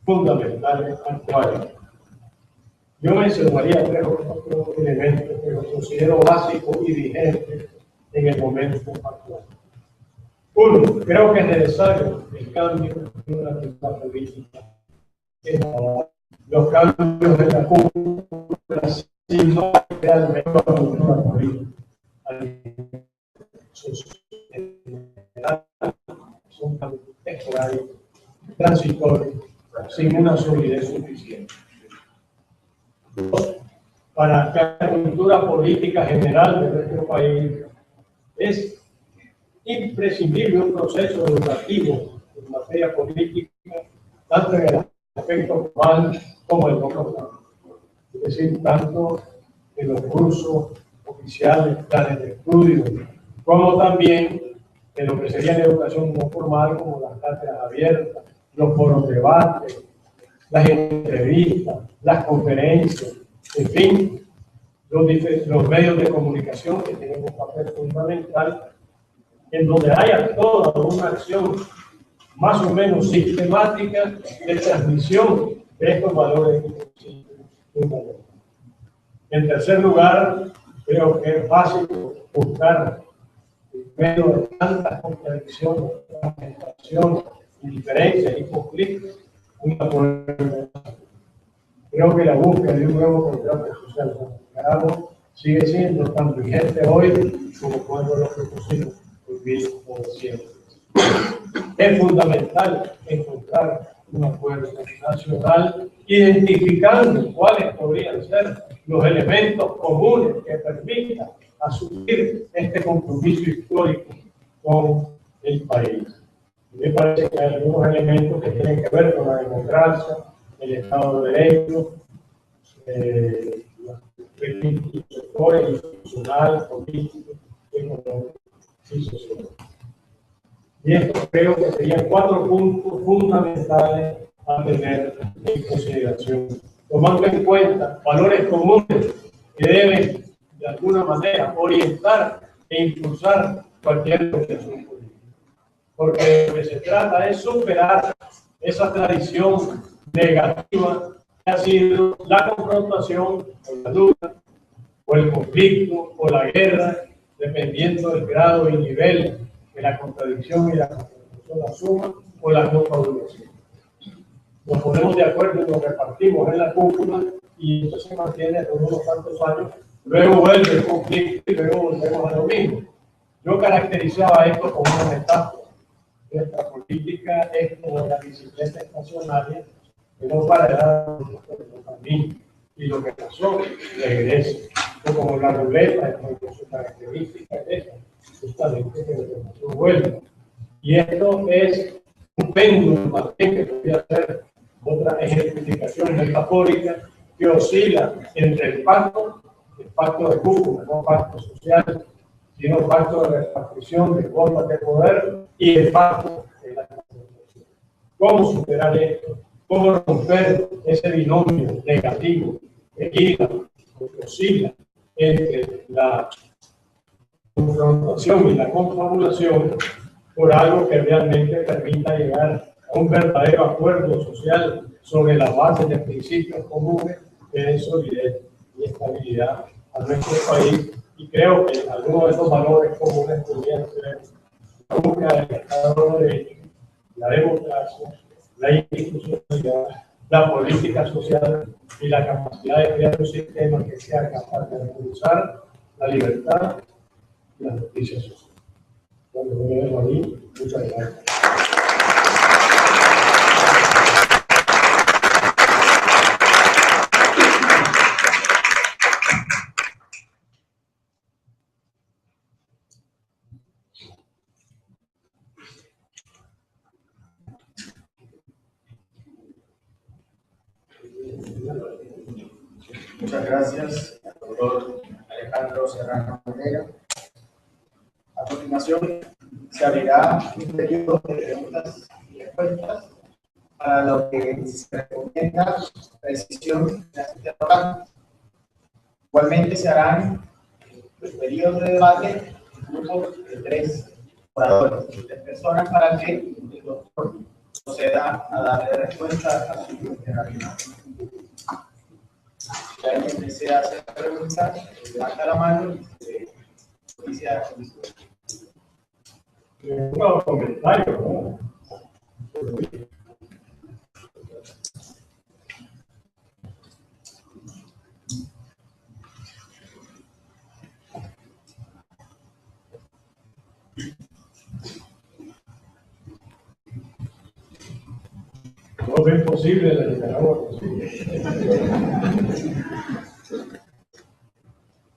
fundamentales actuales. Yo mencionaría tres o cuatro elementos que los considero básicos y vigentes en el momento actual. Uno, creo que es necesario el cambio de una actividad política. Los cambios de la cultura, si no crean mejor cultura política. Son cambios temporarios, transitorios, sin una solidez suficiente. Dos, para que la cultura política general de nuestro país es imprescindible un proceso educativo en materia política tanto en el aspecto formal como en lo formal. Es decir, tanto en los cursos oficiales, planes de estudio, como también en lo que sería la educación no formal, como las cátedras abiertas, los foros de debate, las entrevistas, las conferencias, en fin, los medios de comunicación que tienen un papel fundamental, en donde haya toda una acción más o menos sistemática de transmisión de estos valores fundamentales. En tercer lugar, creo que es básico buscar, en medio de tantas contradicciones, fragmentación, indiferencias y conflictos, una polarización. Creo que la búsqueda de un nuevo contrato social considerado sigue siendo tan vigente hoy como cuando lo propusimos en 1900. Es fundamental encontrar un acuerdo nacional identificando cuáles podrían ser los elementos comunes que permitan asumir este compromiso histórico con el país. Me parece que hay algunos elementos que tienen que ver con la democracia, el Estado de Derecho, los sectores institucional, político, económico y social. Y esto creo que serían 4 puntos fundamentales a tener en consideración, tomando en cuenta valores comunes que deben de alguna manera orientar e impulsar cualquier negociación política. Porque lo que se trata es superar esa tradición negativa que ha sido la confrontación o la lucha, o el conflicto, o la guerra, dependiendo del grado y nivel de la contradicción y la confrontación la suma o la no fabulación. Nos ponemos de acuerdo y nos repartimos en la cúpula y eso se mantiene por unos cuantos años, luego vuelve el conflicto y luego volvemos a lo mismo. Yo caracterizaba esto como una metáfora. Nuestra política es como la bicicleta estacionaria que no parará por el camino y lo que pasó regresa. O como la ruleta, con su característica es justamente que lo que pasó vuelve. Y esto es un péndulo también que podría ser otra ejemplificación metafórica que oscila entre el pacto de cúpula, no pacto social, sino pacto de repartición de formas de poder y el pacto de la confrontación. ¿Cómo superar esto? ¿Cómo romper ese binomio negativo que gira, que oscila entre la confrontación y la confabulación por algo que realmente permita llegar a un verdadero acuerdo social sobre las bases de principios comunes que den solidez y estabilidad a nuestro país? Y creo que algunos de esos valores comunes podrían ser la búsqueda del Estado de Derecho, la democracia, la institucionalidad, la política social y la capacidad de crear un sistema que sea capaz de impulsar la libertad y la justicia social. Bueno, me dejo ahí. Muchas gracias. Muchas gracias, doctor Alejandro Serrano Morera. A continuación, se abrirá un periodo de preguntas y respuestas para lo que se recomienda precisión de las interrogantes. Igualmente se harán los periodos de debate en grupos de 3 oradores, 3 personas, para que el doctor proceda a darle respuesta a su interrogatorio. Si alguien desea hacer preguntas, levanta la mano y se inicia la comisión. Un comentario, ¿no? No es posible la Nicaragua posible.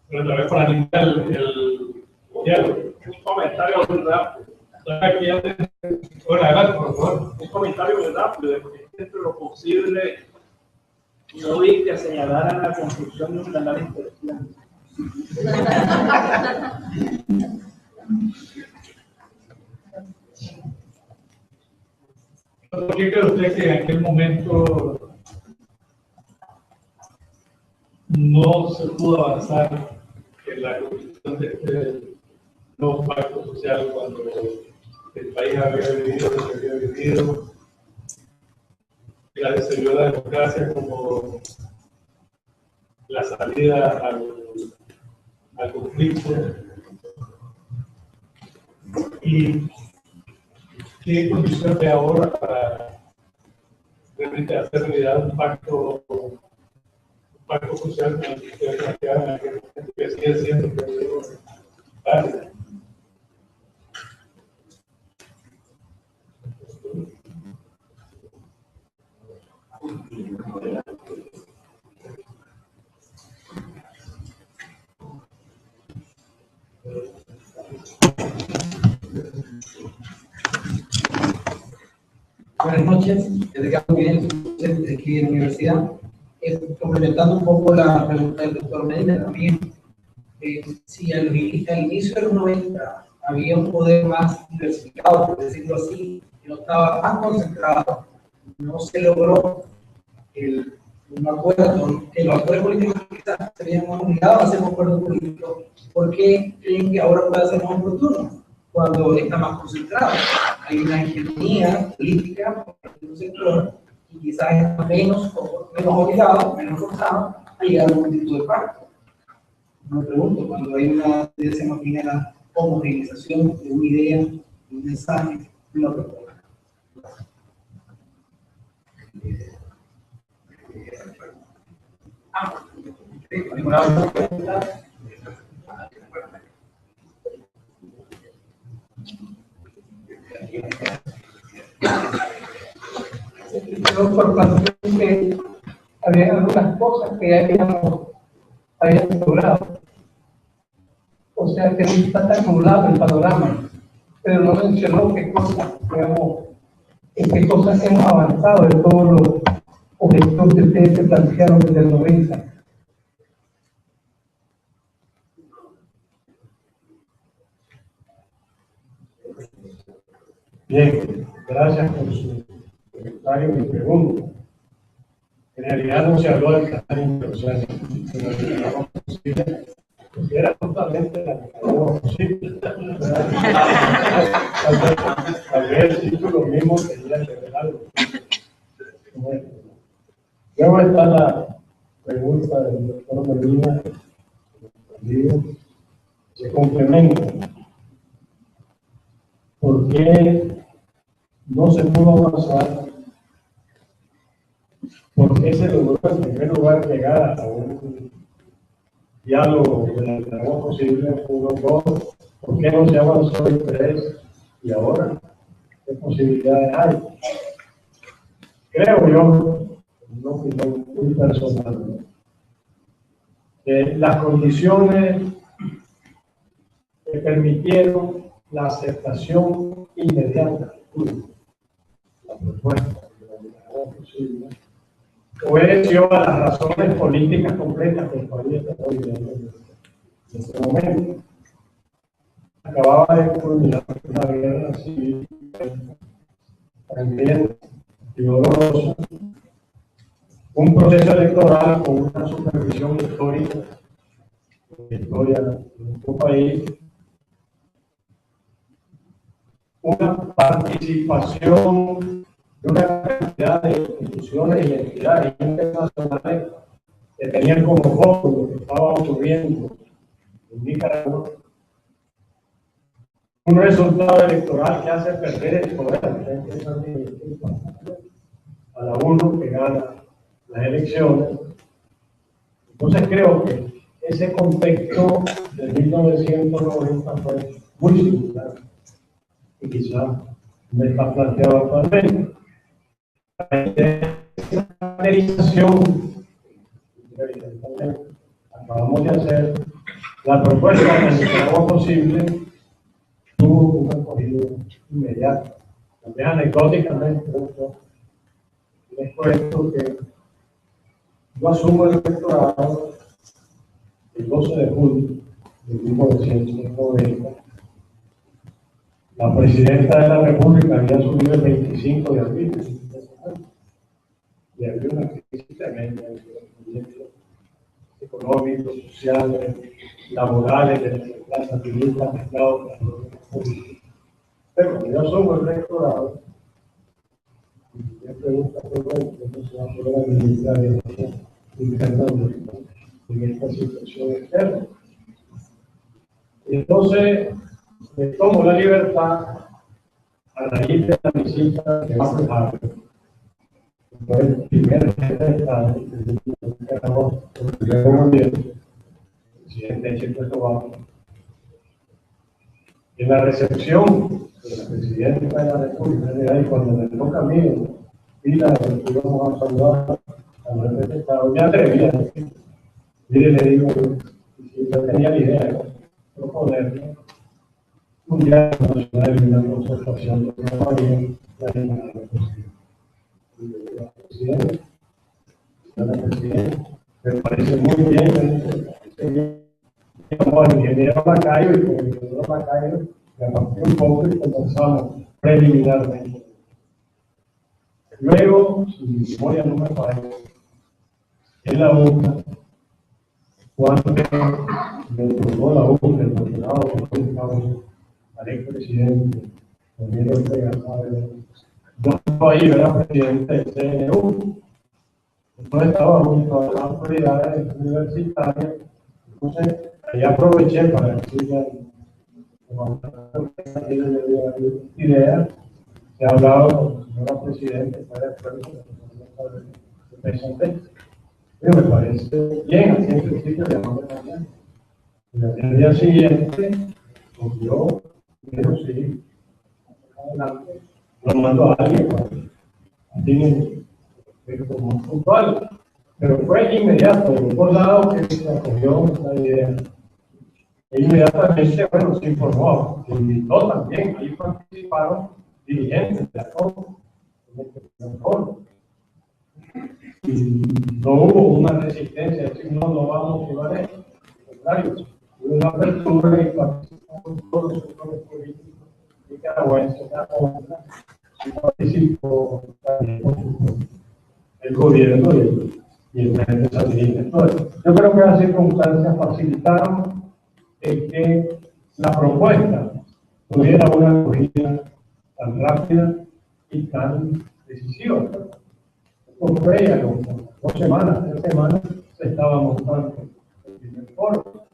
Pero otra vez para alimentar el un comentario muy rápido. Hola, adelante, por favor. Un comentario muy rápido de que no vi que señalaran la construcción de un canal interurbano. ¿Por qué cree usted que en aquel momento no se pudo avanzar en la construcción de este nuevo pacto social cuando el país había vivido lo que había vivido? Se vio la democracia como la salida al conflicto. ¿Y qué condiciones hay ahora para realmente hacer realidad un pacto social que ustedes planteaban, que sigue siendo válido? Buenas noches, desde Carlos Miguel, docente aquí en la universidad. Complementando un poco la pregunta del doctor Medina también, si al inicio de los 90 había un poder más diversificado, por decirlo así, que no estaba tan concentrado, no se logró un acuerdo, que los acuerdos políticos quizás se habían obligado a hacer un acuerdo político. ¿Por qué creen que ahora puede ser más oportuno? Cuando está más concentrado, hay una hegemonía política por un sector y quizás está menos obligado, menos forzado a llegar a un tipo de pacto. Me pregunto, cuando hay una de esa manera homogenización de una idea, de un mensaje, de una propuesta. ¿Alguna otra pregunta? Yo por parte que había algunas cosas que ya habíamos logrado. O sea que no está tan nublado el panorama, pero no mencionó qué cosas, digamos, en qué cosas hemos avanzado en todos los objetivos que ustedes se plantearon desde el 90. Bien, gracias por su comentario y pregunta. En realidad no se habló del canal interurbano, sino de la Nicaragua posible, porque era justamente la Nicaragua posible. Tal vez el título mismo tenía que ver algo. Bueno, luego está la pregunta del doctor Medina, se complementa. ¿Por qué no se pudo avanzar? ¿Por qué se logró en primer lugar llegar a un diálogo de la Nicaragua posible? 1, 2, ¿por qué no se avanzó en 3? Y ahora, ¿qué posibilidades hay? Creo yo, en una opinión muy personal, que las condiciones que permitieron la aceptación inmediata de la propuesta de la Nicaragua posible obedeció a las razones políticas completas que el país está viviendo en este momento. Acababa de culminar una guerra civil también dolorosa, un proceso electoral con una supervisión histórica de la historia de nuestro país, una participación de una cantidad de instituciones y entidades internacionales que tenían como foco lo que estaba ocurriendo en Nicaragua, un resultado electoral que hace perder el poder a la uno que gana las elecciones. Entonces creo que ese contexto de 1990 fue muy similar y quizá no está planteado actualmente. Esa caracterización, acabamos de hacer la propuesta de la Nicaragua posible, tuvo un acogido inmediato. También anecdóticamente les cuento que Yo asumo el rectorado el 12 de julio de 1990. La presidenta de la República había asumido el 25 de abril. Y había una crisis tremenda en los proyectos económicos, sociales, laborales, de la clase administrativa, mezclados con los políticos. Pero cuando yo asumo el rectorado, me pregunta cómo se va a poder administrar en esta situación externa. Entonces, me tomo la libertad a raíz de la visita de Marcos Harvey. Fue el primer jefe de Estado el presidente de Checoslovaquia. En la recepción de la presidenta de la República, y cuando me toca a mí, y la íbamos a saludar al jefe de Estado, me atreví a decir, mire, le digo, si yo tenía la idea de proponerle un día nacional y una concertación que no había la línea de la presidenta, me parece muy bien, como el ingeniero Macayo, y con el ingeniero Macayo me aparté un poco y conversamos preliminarmente. Luego, si mi memoria no me falla, en la UCA, cuando me tocó la UCA, el doctorado al expresidente, Daniel Ortega, yo estaba ahí, era presidente del CNU, no estaba junto a las autoridades universitarias, entonces ahí aproveché para decirle ideas, se ha hablado con la señora presidenta, pero me parece bien, así en principio de mañana. El día siguiente, pues yo, pero sí, adelante, lo mando a alguien como puntual, pero fue inmediato, por lado que se acogió la idea. E inmediatamente, bueno, se informó, se invitó también, ahí participaron dirigentes de ACOM, y no hubo una resistencia, es decir, no vamos a llevar esto, al contrario, hubo una apertura y participamos todos los sectores políticos nicaragüenses, y participó también el gobierno y el presidente Sandinista. Entonces, yo creo que las circunstancias facilitaron que la propuesta tuviera una acogida tan rápida y tan decisiva. Por ella, como 2 semanas, 3 semanas, se estaba montando el primer foro.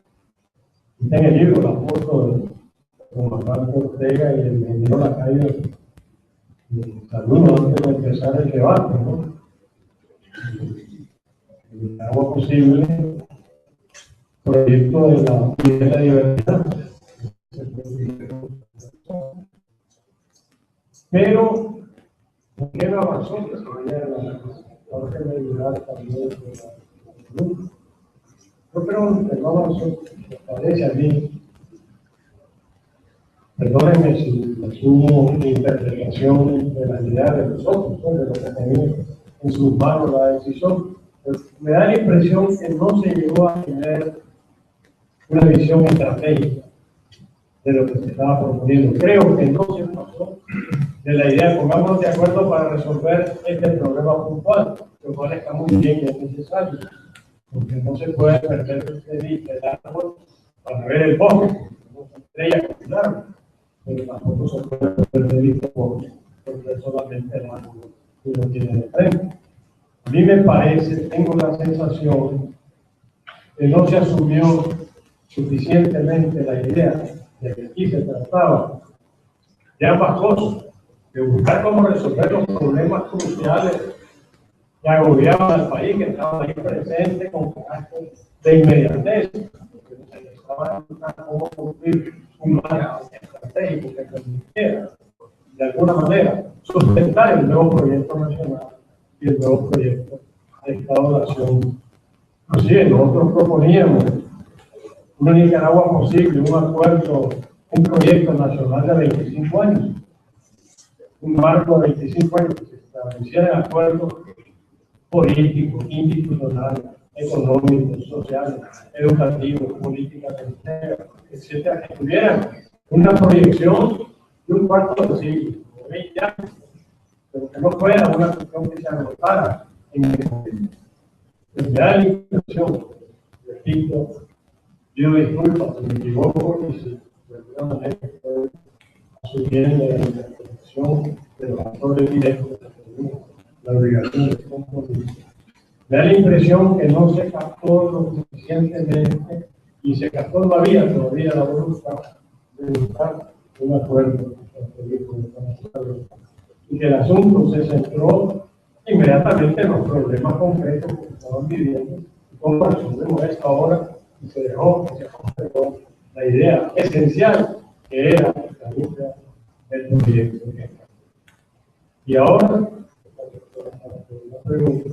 Está en el libro la foto de comandante Ortega y el ingeniero Lacayo, saludos antes de empezar el debate, ¿no? El agua posible, proyecto de la libertad. Pero, ¿por qué no avanzó? Yo creo que no avanzó, me parece a mí. Perdónenme si asumo mi interpretación de la idea de nosotros, de lo que tenía en sus manos la decisión. Pero me da la impresión que no se llegó a tener una visión estratégica de lo que se estaba proponiendo. Creo que no se pasó de la idea, pongámonos de acuerdo para resolver este problema puntual, lo cual está muy bien y es necesario, porque no se puede perder el árbol para ver el bosque, no se estrella claro, pero tampoco se puede perder el bosque, porque solamente el árbol que uno tiene de frente. A mí me parece, tengo la sensación que no se asumió suficientemente la idea de que aquí se trataba de ambas cosas, de buscar cómo resolver los problemas cruciales que agobiaban al país, que estaban ahí presentes con carácter de inmediatez, porque se necesitaba cómo cumplir un marco estratégico que permitiera, de alguna manera, sustentar el nuevo proyecto nacional y el nuevo proyecto de Estado-Nación. Inclusive nosotros proponíamos una Nicaragua posible, un acuerdo, un proyecto nacional de 25 años, un marco de 25 años que se estableciera en acuerdo políticos, institucionales, económicos, sociales, educativos, políticas de empleo, etcétera, que tuvieran una proyección de un cuarto de siglo, de 20 años, pero que no fuera una cuestión que se agotara en el momento. Me da la impresión, repito, pido disculpas si me equivoco y si de alguna manera estoy asumiendo la interpretación de los actores directos de la obligación de compromiso. Me da la impresión que no se captó lo suficientemente y se captó todavía la voluntad de buscar un acuerdo y que el asunto se centró inmediatamente en los problemas concretos que estaban viviendo y cómo resolvemos esta hora y se dejó, se completó la idea esencial que era la búsqueda del proyecto. Y ahora, la pregunta,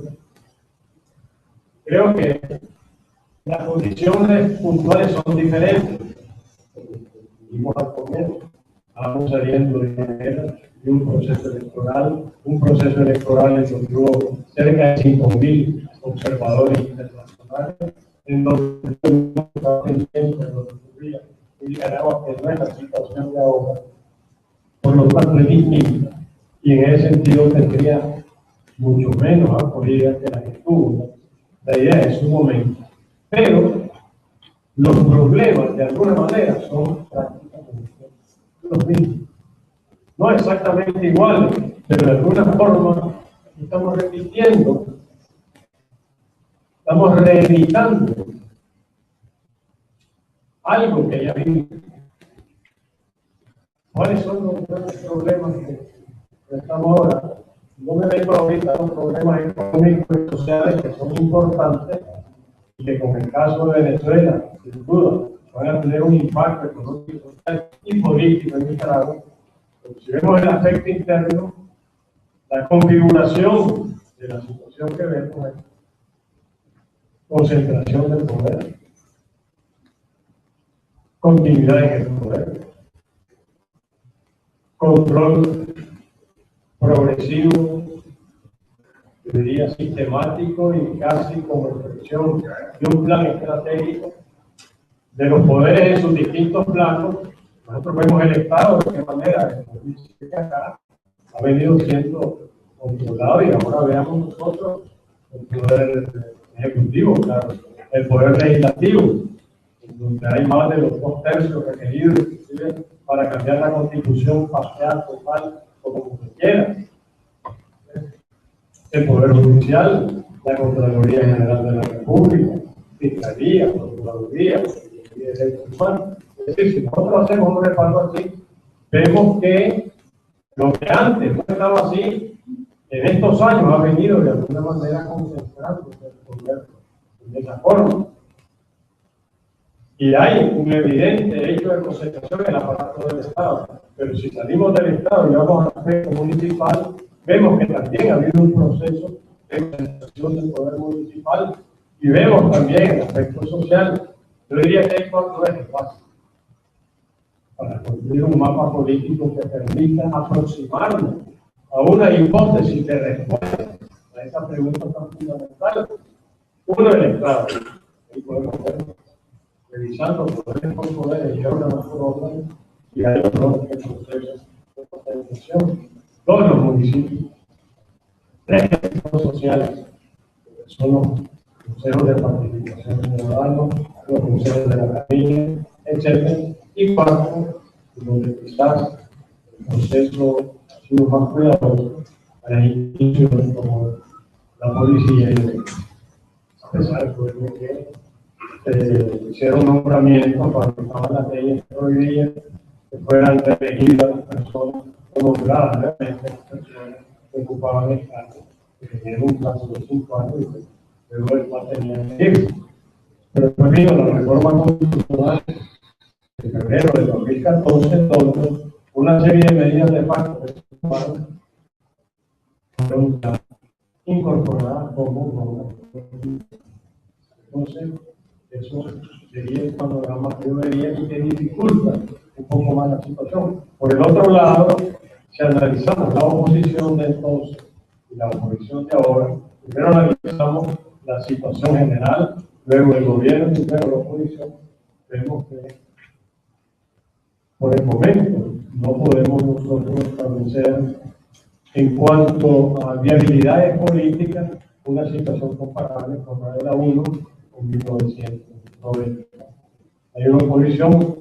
creo que las condiciones puntuales son diferentes. Vimos al comienzo, estamos saliendo de un proceso electoral en donde hubo cerca de 5.000 observadores internacionales, en donde estaba pendiente de lo que ocurría en Nicaragua, que no es la situación de ahora. Por lo tanto, es distinta y en ese sentido tendría mucho menos acogida que la que tuvo la idea en su momento. Pero los problemas, de alguna manera, son prácticamente los mismos. No exactamente iguales, pero de alguna forma estamos repitiendo, estamos reeditando algo que ya vimos. ¿Cuáles son los problemas que estamos ahora? No me meto ahorita a los problemas económicos y sociales que son importantes y que con el caso de Venezuela, sin duda, van a tener un impacto económico, social y político en Nicaragua. Pero si vemos el aspecto interno, la configuración de la situación que vemos es concentración del poder, continuidad en el poder, control progresivo, yo diría sistemático y casi como expresión de un plan estratégico de los poderes en sus distintos planos. Nosotros vemos el Estado de qué manera acá ha venido siendo controlado y ahora veamos nosotros el poder ejecutivo, claro, el poder legislativo, donde hay más de los 2/3 requeridos para cambiar la constitución parcial, total o como se quiera. El Poder Judicial, la Contraloría General de la República, Fiscalía, Procuraduría, es decir, si nosotros hacemos un reparto así, vemos que lo que antes no estaba así, en estos años ha venido de alguna manera concentrándose el poder de esa forma. Y hay un evidente hecho de concentración en el aparato del Estado. Pero si salimos del Estado y vamos al aspecto municipal, vemos que también ha habido un proceso de concentración del poder municipal y vemos también el aspecto social. Yo diría que hay 4 ejes básicos para construir un mapa político que permita aproximarnos a una hipótesis de respuesta a esta pregunta tan fundamental. Uno, el Estado. Ahí podemos ver, revisando poderes por poderes y órganos por órganos, y hay otros procesos de concentración. 2, los municipios. 3, los sociales, que son los consejos de participación ciudadana, los consejos de la familia, etc. Y 4, donde quizás el proceso ha sido más cuidadoso para instituciones como la policía y el a pesar de que hicieron nombramientos para que estaban las leyes que prohibían que fueran elegidas las personas o nombradas realmente las personas que ocupaban el cargo, que tenían un plazo de 5 años y luego el cual tenían que ir. Pero después vino la reforma constitucional en febrero de 2014, donde una serie de medidas de facto que se tomaron fueron incorporadas como normas. Entonces, eso sería el panorama que yo vería y que dificulta un poco más la situación. Por el otro lado, si analizamos la oposición de entonces y la oposición de ahora, Primero analizamos la situación general, luego el gobierno y luego la oposición. Vemos que por el momento no podemos nosotros establecer en cuanto a viabilidades políticas una situación comparable con la de la 1 en 1990. Hay una oposición,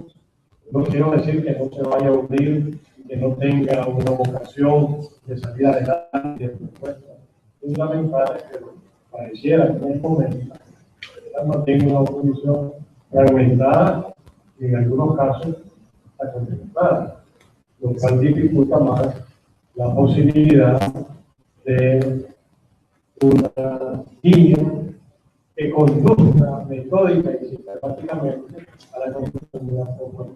no quiero decir que no se vaya a unir, que no tenga una vocación de salir adelante, de propuestas fundamentales, pero pareciera que en el momento mantiene una oposición fragmentada y en algunos casos contemplada, lo cual dificulta más la posibilidad de una guía que conduzca metódica y sistemáticamente a la construcción de una forma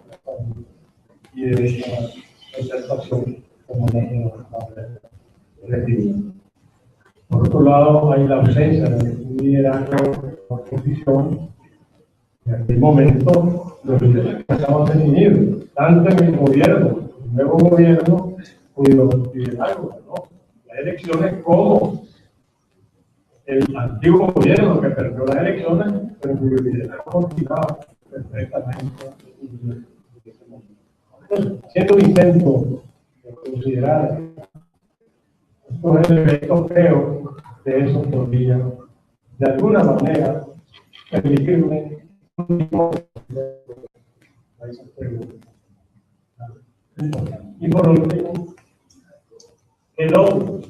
y de esa concertación como la que recibimos. Por otro lado, hay la ausencia de un liderazgo de la oposición. En aquel momento, los líderes que estaban definidos, tanto en el gobierno, el nuevo gobierno, como los liderazgos, ¿no? Las elecciones como el antiguo gobierno que perdió las elecciones, pero cuyo liderazgo continuaba perfectamente. Haciendo un intento de considerar estos elementos, creo que eso podría, de alguna manera, permitirme a esas preguntas. Y por último, el logro.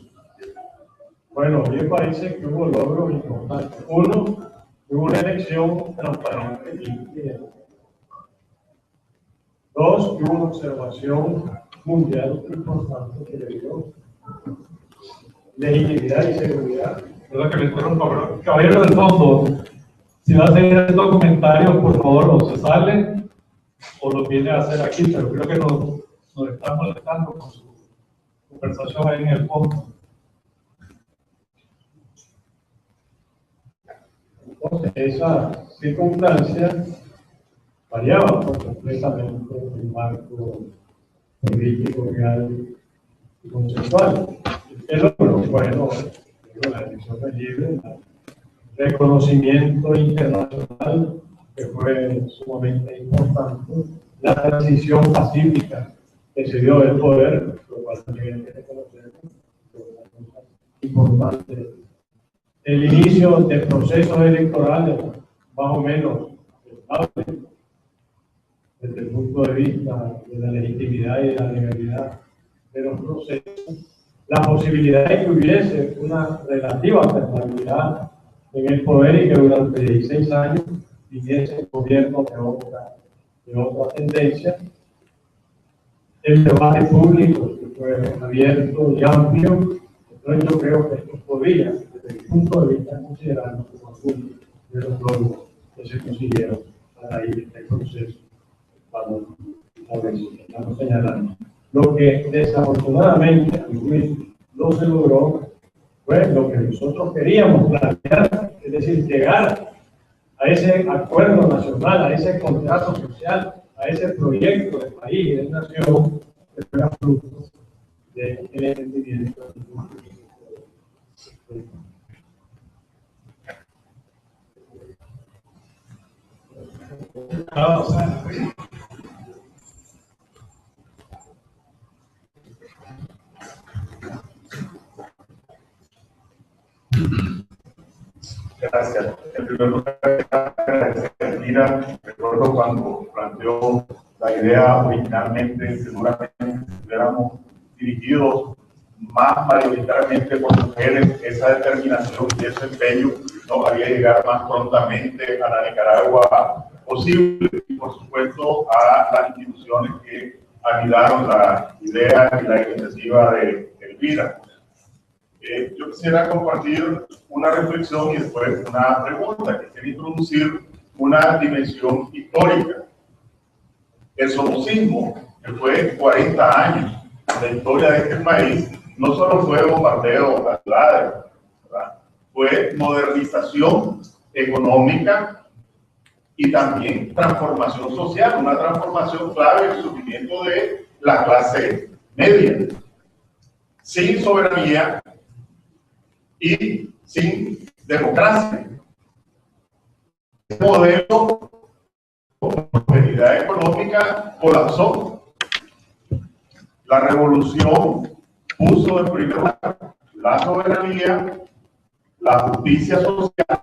Bueno, a mí me parece que hubo logros importantes. Uno, hubo una elección transparente y limpia. Dos, hubo una observación mundial importante que le dio legitimidad y seguridad. Perdón que me interrumpa, pero caballero del fondo, si va a hacer el documentario, por favor, o se sale o lo viene a hacer aquí, pero creo que nos está molestando con su conversación ahí en el fondo. Entonces, esa circunstancia variaba completamente el marco político, real y conceptual. El logro, bueno, la elección fue libre, el reconocimiento internacional que fue sumamente importante, la transición pacífica que se dio del poder, lo cual también hay que reconocer, importante. El inicio de procesos electorales más o menos estables desde el punto de vista de la legitimidad y de la legalidad de los procesos, la posibilidad de que hubiese una relativa alternabilidad en el poder y que durante 16 años viniese el gobierno de otra tendencia, el debate público que fue abierto y amplio. Entonces yo creo que esto podría, desde mi punto de vista, considerarlo como algunos de los logros que se consiguieron a raíz de este proceso. Estamos señalando. Lo que desafortunadamente a mi juicio no se logró fue lo que nosotros queríamos plantear, es decir, llegar a ese acuerdo nacional, a ese contrato social, a ese proyecto de país y de nación que fuera fruto del entendimiento. Gracias. En primer lugar, agradecer, Mira, recuerdo cuando planteó la idea originalmente, seguramente estuviéramos dirigidos más mayoritariamente por mujeres, esa determinación y ese empeño nos haría llegar más prontamente a la Nicaragua posible y, por supuesto, a las instituciones que anidaron la idea y la iniciativa de Elvira. Yo quisiera compartir una reflexión y después una pregunta. Quisiera introducir una dimensión histórica. El somocismo, que fue 40 años de la historia de este país, no solo fue bombardeo a ciudades, fue modernización económica y también transformación social, una transformación clave en el surgimiento de la clase media. Sin soberanía, y sin democracia. Este modelo de prosperidad económica colapsó. La revolución puso en primer lugar la soberanía, la justicia social,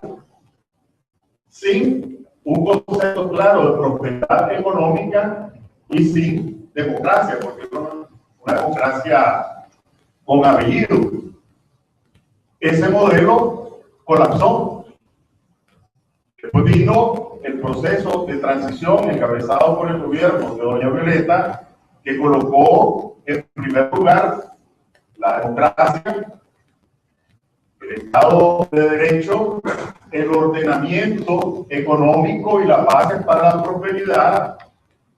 sin un concepto claro de prosperidad económica y sin democracia, porque es una democracia con apellido. Ese modelo colapsó. Después vino el proceso de transición encabezado por el gobierno de doña Violeta, que colocó en primer lugar la democracia, el Estado de Derecho, el ordenamiento económico y las bases para la prosperidad,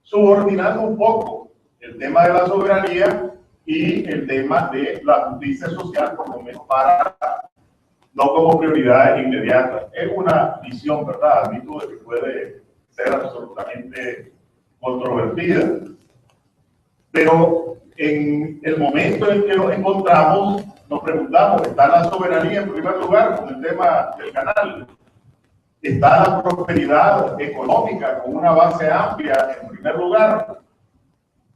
subordinando un poco el tema de la soberanía y el tema de la justicia social, por lo menos para, no como prioridad inmediata. Es una visión, ¿verdad? Admito de que puede ser absolutamente controvertida. Pero en el momento en que nos encontramos, nos preguntamos, ¿está la soberanía en primer lugar con el tema del canal? ¿Está la prosperidad económica con una base amplia en primer lugar?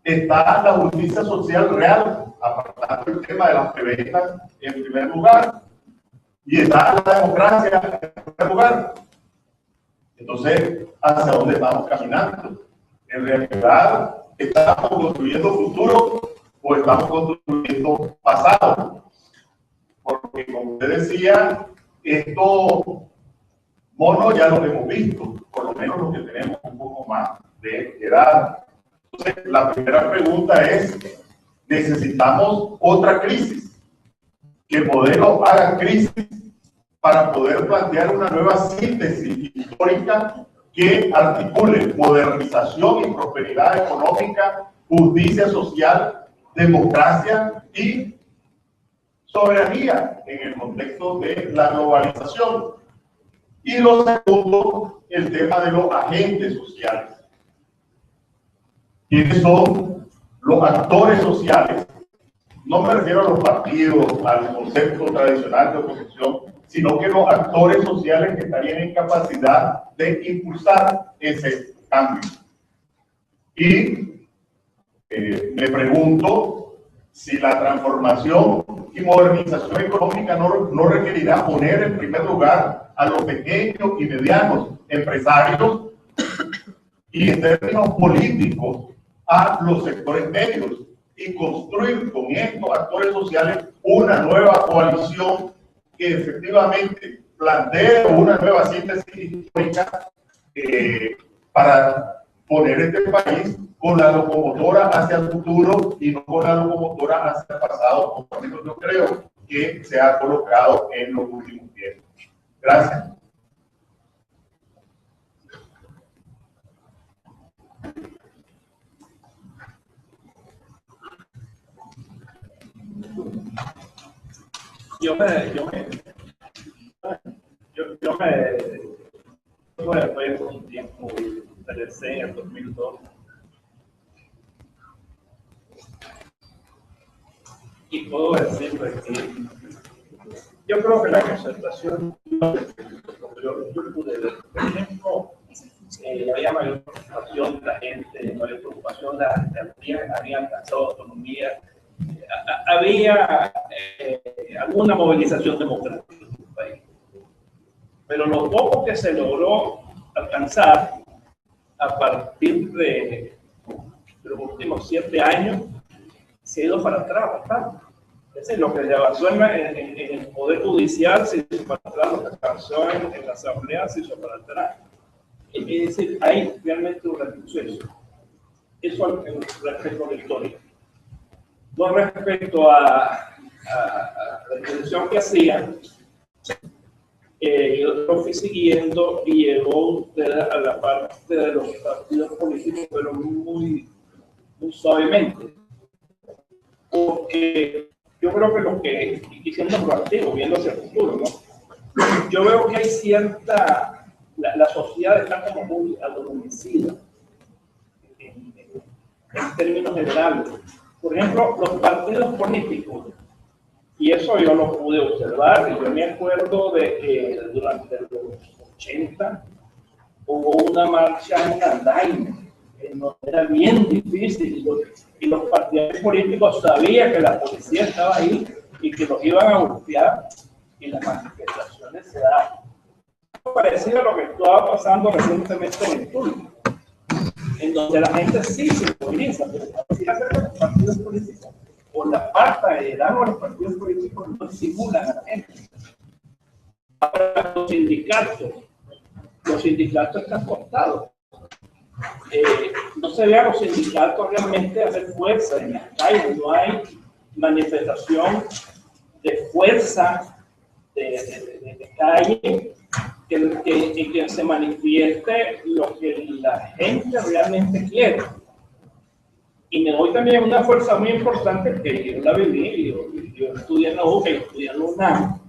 ¿Está la justicia social real, apartando el tema de las prebendas en primer lugar? ¿Y está la democracia en primer lugar? Entonces, ¿hacia dónde estamos caminando? En realidad, ¿estamos construyendo futuro o estamos construyendo pasado? Porque, como usted decía, estos monos ya los hemos visto, por lo menos los que tenemos un poco más de edad. Entonces, la primera pregunta es, ¿necesitamos otra crisis? Que el modelo haga crisis para poder plantear una nueva síntesis histórica que articule modernización y prosperidad económica, justicia social, democracia y soberanía en el contexto de la globalización. Y lo segundo, el tema de los agentes sociales. ¿Quiénes son los actores sociales? No me refiero a los partidos, al concepto tradicional de oposición, sino que los actores sociales que estarían en capacidad de impulsar ese cambio. Y me pregunto si la transformación y modernización económica no requerirá poner en primer lugar a los pequeños y medianos empresarios y, en términos políticos, a los sectores medios y construir con estos actores sociales una nueva coalición que efectivamente plantee una nueva síntesis histórica para poner este país con la locomotora hacia el futuro y no con la locomotora hacia el pasado, como yo creo que se ha colocado en los últimos tiempos. Gracias. Yo fue por un tiempo, interesé en 2002. Y puedo decirle que yo creo que la concentración, yo pude ver, por ejemplo, había mayor preocupación de la gente, mayor preocupación de había alcanzado autonomía, había alguna movilización democrática en el país. Pero lo poco que se logró alcanzar a partir de los últimos 7 años se ha ido para atrás bastante. Es decir, lo que se avanzó en el Poder Judicial se hizo para atrás, lo que avanzó en la Asamblea se hizo para atrás. Es decir, hay realmente un retroceso. Eso respecto a la historia. No respecto a la exposición que hacían, yo lo fui siguiendo y llegó a la parte de los partidos políticos, pero muy suavemente. Porque yo creo que lo que, y siendo proactivo, viendo hacia el futuro, ¿no? Yo veo que hay cierta, la sociedad está como muy adormecida en términos generales. Por ejemplo, los partidos políticos Y eso yo lo pude observar. Y yo me acuerdo de que durante los 80 hubo una marcha en Andaime, que no era bien difícil, y los partidos políticos sabían que la policía estaba ahí y que los iban a golpear, y las manifestaciones se daban. Parecido a lo que estaba pasando recientemente en el Tull, en donde la gente sí se moviliza, pero si hace los partidos políticos, o la falta de edad o los partidos políticos no estimulan a la gente. Ahora los sindicatos están cortados. No se ve a los sindicatos realmente hacer fuerza en las calles, no hay manifestación de fuerza de calle que se manifieste lo que la gente realmente quiere. Y me doy también una fuerza muy importante que yo la viví. Yo estudié en la UCA y estudié en la UNAM,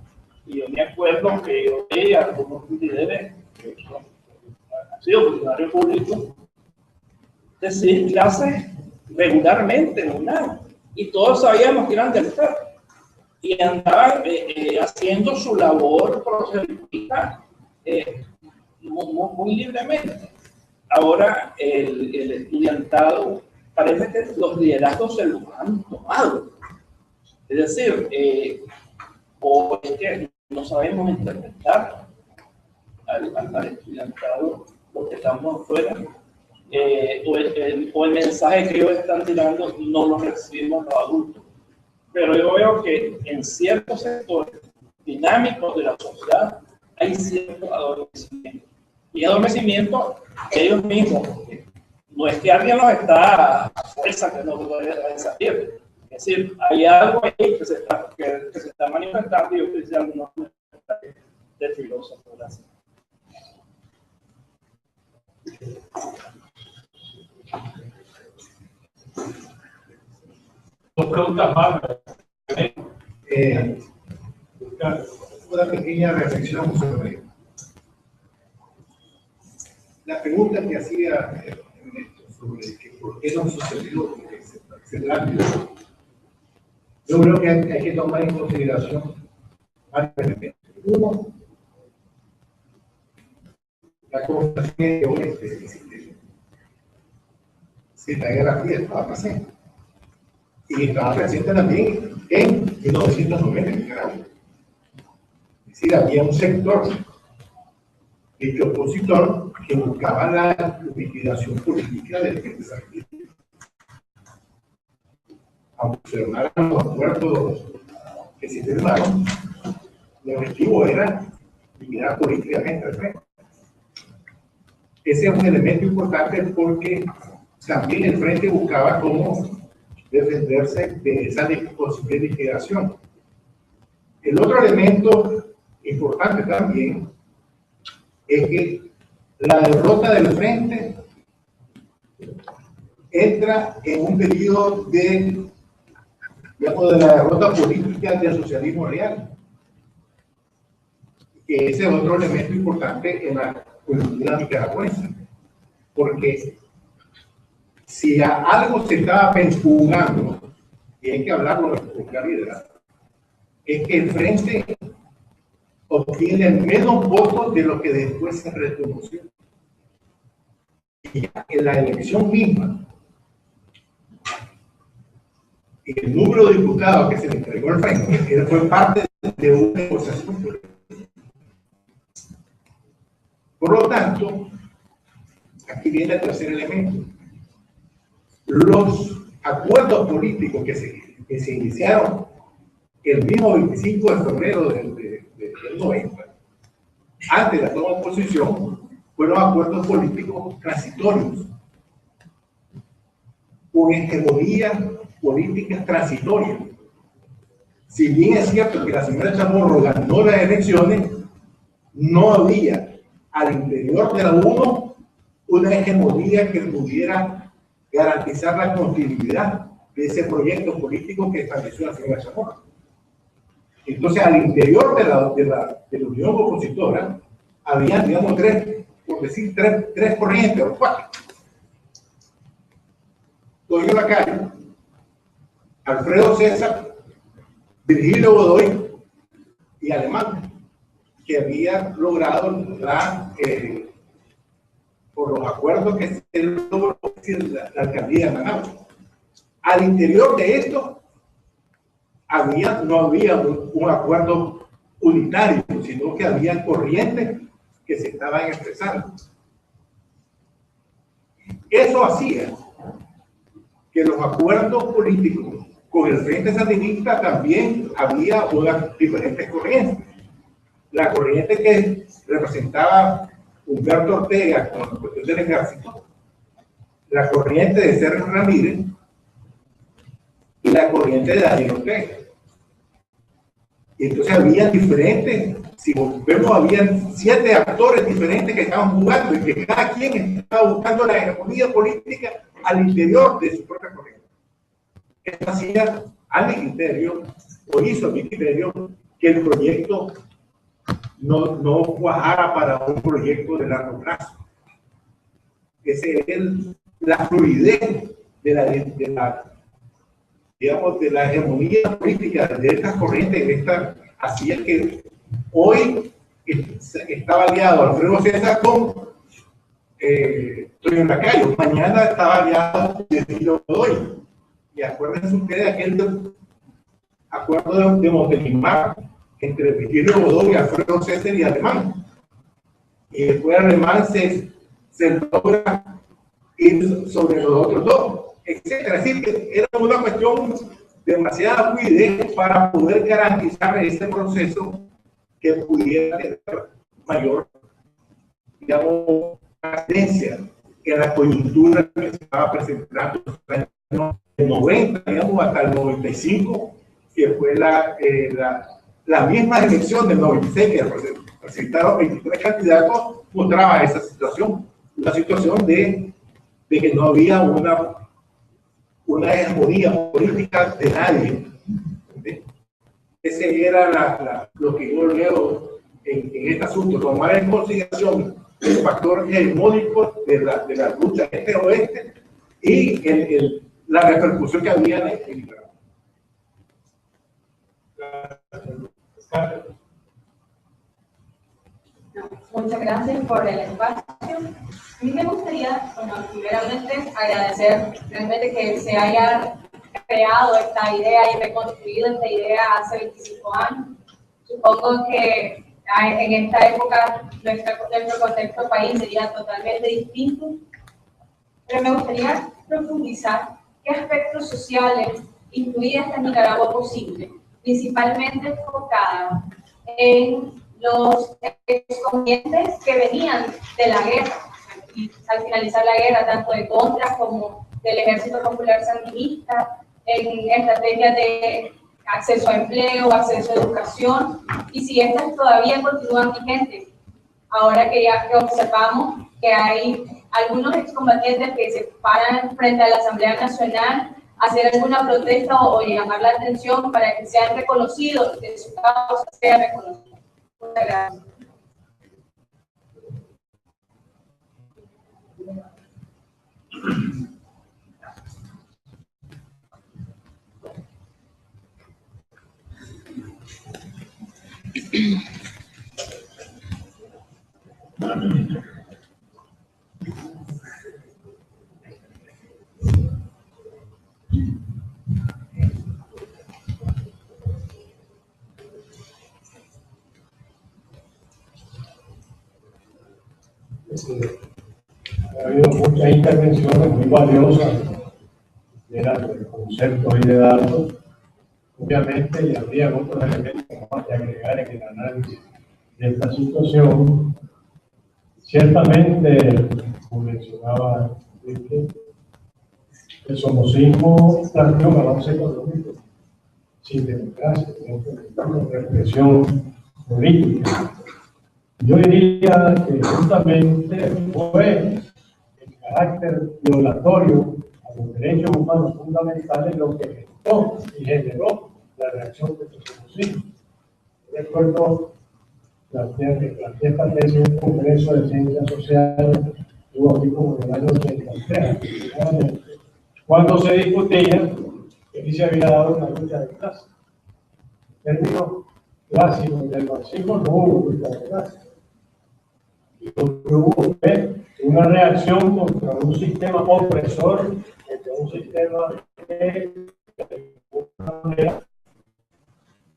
y yo me acuerdo que yo veía algunos líderes que han sido funcionarios públicos decir clases regularmente en la UNAM, y todos sabíamos que eran del FED y andaban haciendo su labor proselitista muy libremente. Ahora el estudiantado parece que los liderazgos se los han tomado. Es decir, o es que no sabemos interpretar al estudiantado porque estamos afuera, o el mensaje que ellos están tirando no lo recibimos los adultos. Pero yo veo que en ciertos sectores dinámicos de la sociedad hay cierto adormecimiento. Y adormecimiento ellos mismos. No es que alguien los está a fuerza que no puede salir. Es decir, hay algo ahí que se está manifestando, y yo estoy diciendo algunos de filósofos. Gracias. Dos preguntas más. Una pequeña reflexión sobre la pregunta que hacía sobre que por qué no sucedió ese rápido. Yo creo que hay que tomar en consideración varios elementos. Uno, la conversación de oeste. Si la Guerra Fría estaba presente. Y estaba presente también en 1990 en Nicaragua. Es decir, había un sector de opositor que buscaba la liquidación política del que se sabía. Aunque se firmaran los acuerdos que se firmaron, el objetivo era liquidar políticamente al frente. Ese es un elemento importante porque también el frente buscaba cómo defenderse de esa posible liquidación. El otro elemento importante también es que la derrota del frente entra en un periodo de la derrota política del socialismo real, que ese es otro elemento importante en la cultura nicaragüense, porque si a algo se estaba jugando, y hay que hablarlo con claridad, es que el frente obtiene menos votos de lo que después se reconoció. Y en la elección misma, el número de diputados que se le entregó al frente fue parte de una negociación política. Por lo tanto, aquí viene el tercer elemento. Los acuerdos políticos que se iniciaron el mismo 25 de febrero del 90, antes de la toma de posición, fueron acuerdos políticos transitorios, con hegemonía política transitoria. Si bien es cierto que la señora Chamorro ganó las elecciones, no había al interior de la UNO una hegemonía que pudiera garantizar la continuidad de ese proyecto político que estableció la señora Chamorro. Entonces, al interior de la unión opositora, había, digamos, tres corrientes o cuatro. Toyo Lacayo, Alfredo César, Virgilio Godoy y Alemán, que había logrado por los acuerdos que se logró la alcaldía de Managua. Al interior de esto no había un acuerdo unitario, sino que había corrientes que se estaban expresando. Eso hacía que los acuerdos políticos con el Frente Sandinista también había unas diferentes corrientes. La corriente que representaba Humberto Ortega con la cuestión del ejército, la corriente de Sergio Ramírez y la corriente de Daniel Ortega. Y entonces había diferentes, si vemos, habían 7 actores diferentes que estaban jugando y que cada quien estaba buscando la hegemonía política al interior de su propia corriente. Eso hacía a mi criterio, o hizo a mi criterio, que el proyecto no cuajara para un proyecto de largo plazo. Ese es la fluidez de la hegemonía política de estas corrientes, hacía que hoy estaba aliado Alfredo César con Toño Lacayo, mañana estaba aliado con Virgilio Godoy. Y acuérdense ustedes de aquel acuerdo de Montelimar entre Virgilio Godoy, Alfredo César y Alemán. Y después Alemán se logra ir sobre los otros dos, etcétera. Es decir, que era una cuestión demasiada fluidez para poder garantizar ese proceso que pudiera tener mayor, digamos, tendencia en la coyuntura que se estaba presentando en los años 90, digamos, hasta el 95, que fue la misma elección del 96, que presentaron 23 candidatos, mostraba esa situación, una situación de que no había una hegemonía política de nadie. ¿Sí? Ese era lo que yo leo en este asunto, tomar en consideración el factor hegemónico de la lucha este-oeste y la repercusión que había en el Nicaragua. Muchas gracias por el espacio. A mí me gustaría, bueno, primeramente agradecer realmente que se haya creado esta idea y reconstruido esta idea hace 25 años. Supongo que en esta época nuestro contexto país sería totalmente distinto, pero me gustaría profundizar qué aspectos sociales incluía esta Nicaragua posible, principalmente enfocada en los excombatientes que venían de la guerra, y al finalizar la guerra, tanto de Contras como del Ejército Popular Sandinista, en estrategias de acceso a empleo, acceso a educación, y si estas todavía continúan vigentes, ahora que ya observamos que hay algunos excombatientes que se paran frente a la Asamblea Nacional a hacer alguna protesta o llamar la atención para que sean reconocidos, que su causa sea reconocida. Muchas gracias. Ha habido muchas intervenciones muy valiosas del concepto y de datos, obviamente, y habría otros elementos más que agregar en el análisis de esta situación. Ciertamente, como mencionaba Enrique, el somocismo planteó un avance económico sin democracia, con represión política. Yo diría que justamente fue el carácter violatorio a los derechos humanos fundamentales lo que gestó y generó la reacción de estos somocismos. Recuerdo planteé esta tesis en un congreso de ciencias sociales, estuvo aquí como en el año 83, cuando se discutía que aquí se había dado una lucha de clase. términos clásicos del marxismo, no hubo lucha de clases. Y lo que hubo fue una reacción contra un sistema opresor, contra un sistema que de alguna manera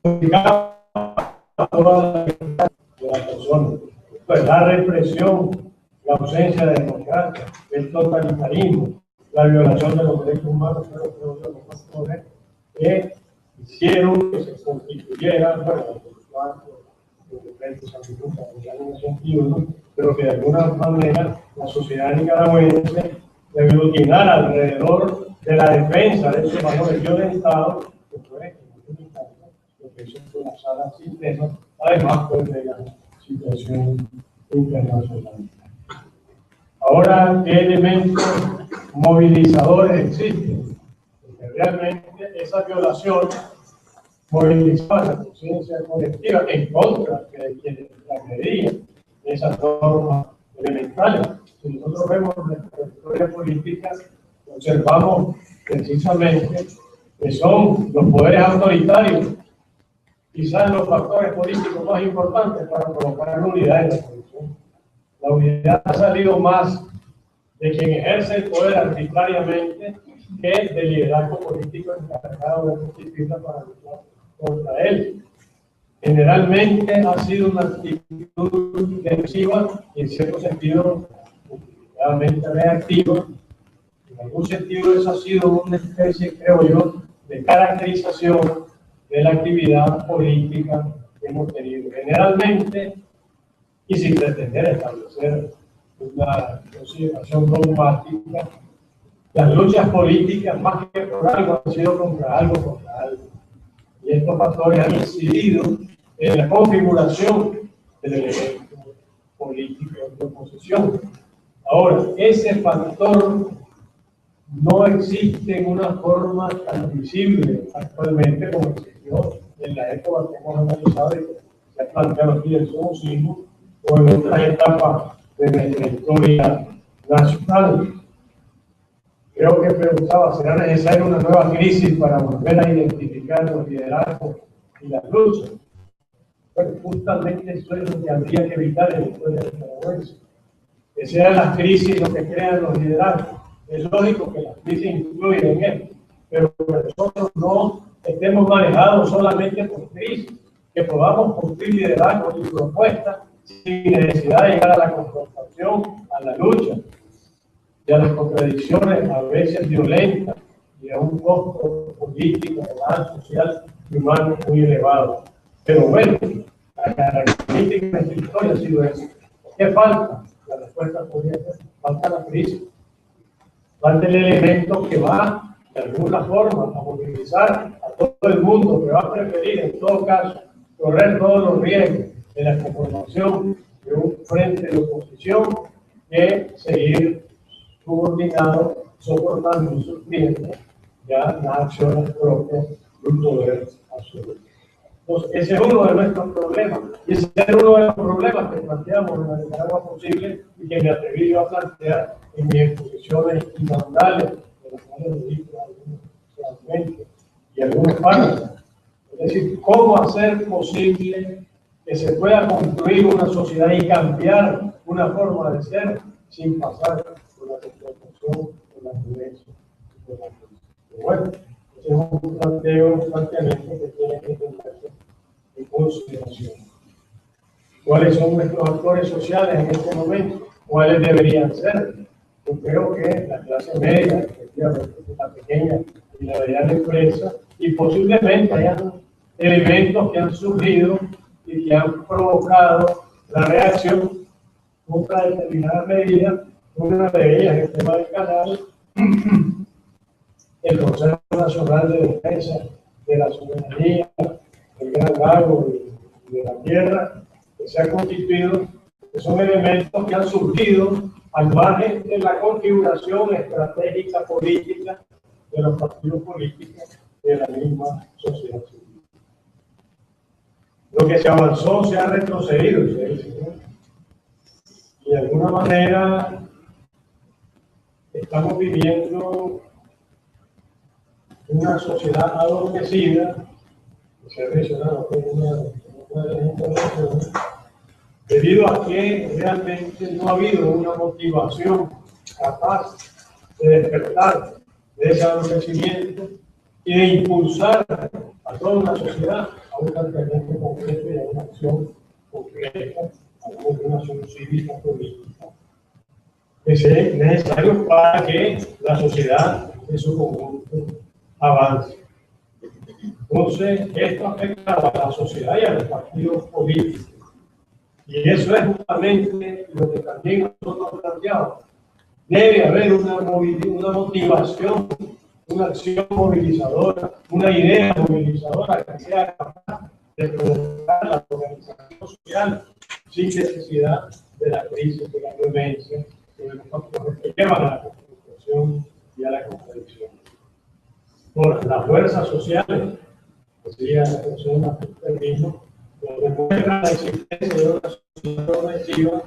obligaba a toda la libertad de la persona. Pues la represión, la ausencia de democracia, el totalitarismo, la violación de los derechos humanos, fueron los factores que hicieron que se constituyera, bueno, pero que de alguna manera la sociedad nicaragüense se aglutinar alrededor de la defensa de esos valores violentados, que fue lo que hizo colapsar al sistema, además pues, de la situación internacional. Ahora, ¿qué elementos movilizadores existen? Porque realmente esa violación movilizaba la conciencia colectiva en contra de quienes la agredían, de esas normas elementales. Si nosotros vemos nuestra historia política, observamos precisamente que son los poderes autoritarios, quizás los factores políticos más importantes para provocar la unidad en la población. La unidad ha salido más de quien ejerce el poder arbitrariamente que del liderazgo político encargado de constituirla para luchar contra él. Generalmente ha sido una actitud defensiva y en cierto sentido realmente reactiva. En algún sentido eso ha sido una especie, creo yo, de caracterización de la actividad política que hemos tenido. Generalmente, y sin pretender establecer una consideración dogmática, las luchas políticas, más que por algo, han sido contra algo. Y estos factores han incidido en la configuración del elemento político de oposición. Ahora, ese factor no existe en una forma tan visible actualmente como existió en la época que hemos analizado y que se ha planteado aquí el somocismo o en otras etapas de nuestra historia nacional. Creo que preguntaba, ¿será necesaria una nueva crisis para volver a identificar los liderazgos y las luchas? Bueno, justamente eso es lo que habría que evitar en la historia nicaragüense. Que sean las crisis lo que crean los liderazgos. Es lógico que las crisis influyen en esto, pero que nosotros no estemos manejados solamente por crisis, que podamos construir liderazgos y propuestas sin necesidad de llegar a la confrontación, a la lucha y a las contradicciones a veces violentas y a un costo político, moral, social y humano muy elevado. Pero bueno, la característica de nuestra historia ha sido eso. ¿Qué falta? La respuesta podría ser, falta la crisis. Falta el elemento que va, de alguna forma, a movilizar a todo el mundo, que va a preferir, en todo caso, correr todos los riesgos de la conformación de un frente de oposición que seguir subordinado, soportando y sufriendo ya las acciones propias de un poder absoluto. Entonces, ese es uno de nuestros problemas, y ese es uno de los problemas que planteamos en la Nicaragua Posible y que me atreví yo a plantear en mis exposiciones inaugurales, de las cuales lo dije algunos y algunos párrafos. Es decir, cómo hacer posible que se pueda construir una sociedad y cambiar una forma de ser sin pasar por la explotación, por la violencia, por la crisis. Pero bueno, ese es un planteamiento que tiene que tenerse en consideración. ¿Cuáles son nuestros actores sociales en este momento? ¿Cuáles deberían ser? Yo creo que la clase media, efectivamente, la pequeña y la mediana empresa, y posiblemente hayan elementos que han surgido y que han provocado la reacción contra determinadas medidas. Una de ellas, el tema del canal, el Consejo Nacional de Defensa de la Soberanía, el Gran Lago y de la Tierra, que se ha constituido, que son elementos que han surgido al margen de la configuración estratégica política de los partidos políticos de la misma sociedad civil. Lo que se avanzó se ha retrocedido, se dice, ¿no? Y de alguna manera estamos viviendo una sociedad adormecida, que se ha mencionado en una de las intervenciones, debido a que realmente no ha habido una motivación capaz de despertar de ese adormecimiento y de impulsar a toda una sociedad a un planteamiento concreto y a una acción concreta, a una acción cívica política, que es necesario para que la sociedad en su conjunto avance. Entonces, esto afecta a la sociedad y a los partidos políticos. Y eso es justamente lo que también nosotros planteamos. Debe haber una motivación, una acción movilizadora, una idea movilizadora que sea capaz de provocar la organización social sin necesidad de la crisis, de la violencia, de los factores que llevan a la confrontación y a la contradicción. Por las fuerzas sociales, decía la persona mismo, lo demuestra la existencia de una sociedad progresiva,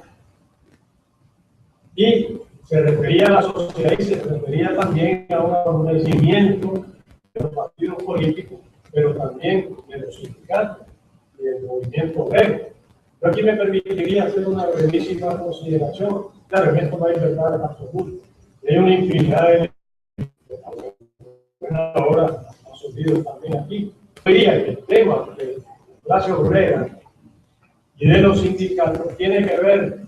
y se refería a la sociedad y se refería también a un fortalecimiento de los partidos políticos, pero también de los sindicatos y del movimiento obrero. Yo aquí me permitiría hacer una brevísima consideración. Claro, en esto no hay verdad absoluta. Hay una infinidad de ahora ha surgido también aquí. Yo diría que el tema de la clase obrera y de los sindicatos tiene que ver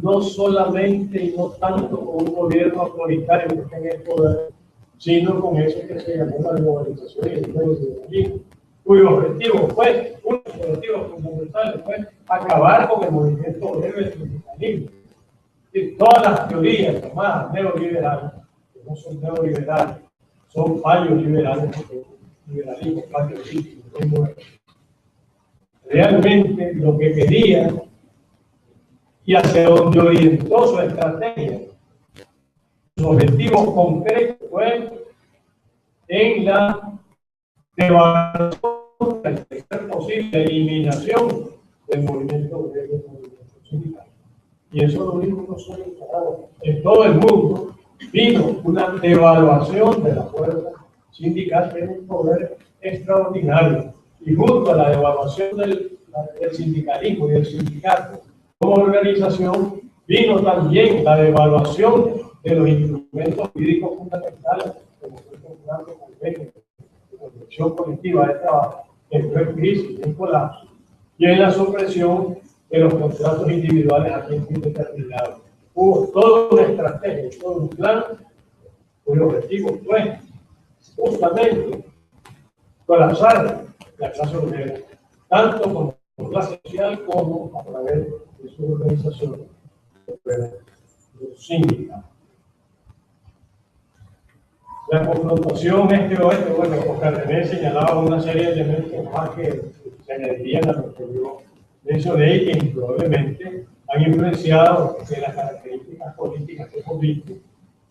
no solamente y no tanto con un gobierno autoritario que esté en el poder, sino con eso que se llamó la globalización y el neoliberalismo, cuyo objetivo fue, uno de los objetivos fundamentales fue acabar con el movimiento obrero y el sindicalismo. Y todas las teorías llamadas neoliberales, que no son neoliberales, son fallos liberales, porque liberalismo, fallo político, realmente lo que quería y hacia donde orientó su estrategia, su objetivo concreto fue en la devaluación, la posible eliminación del movimiento obrero y del movimiento sindical. Y eso lo mismo no solo en todo el mundo, vino una devaluación de la fuerza sindical, que es un poder extraordinario. Y junto a la devaluación del sindicalismo y del sindicato como organización, vino también la devaluación de los instrumentos jurídicos fundamentales, como fue el contrato convenio de protección colectiva de trabajo, que fue en crisis, en colapso, y en la supresión de los contratos individuales a tiempo indeterminado. Hubo toda una estrategia, todo un plan, cuyo objetivo fue justamente colapsar la clase obrera, tanto como clase social como a través de su organización sindical. La confrontación este-oeste, bueno, Oscar René señalaba una serie de elementos más que se añadirían a lo que yo mencioné y que probablemente han influenciado en las características políticas que hemos visto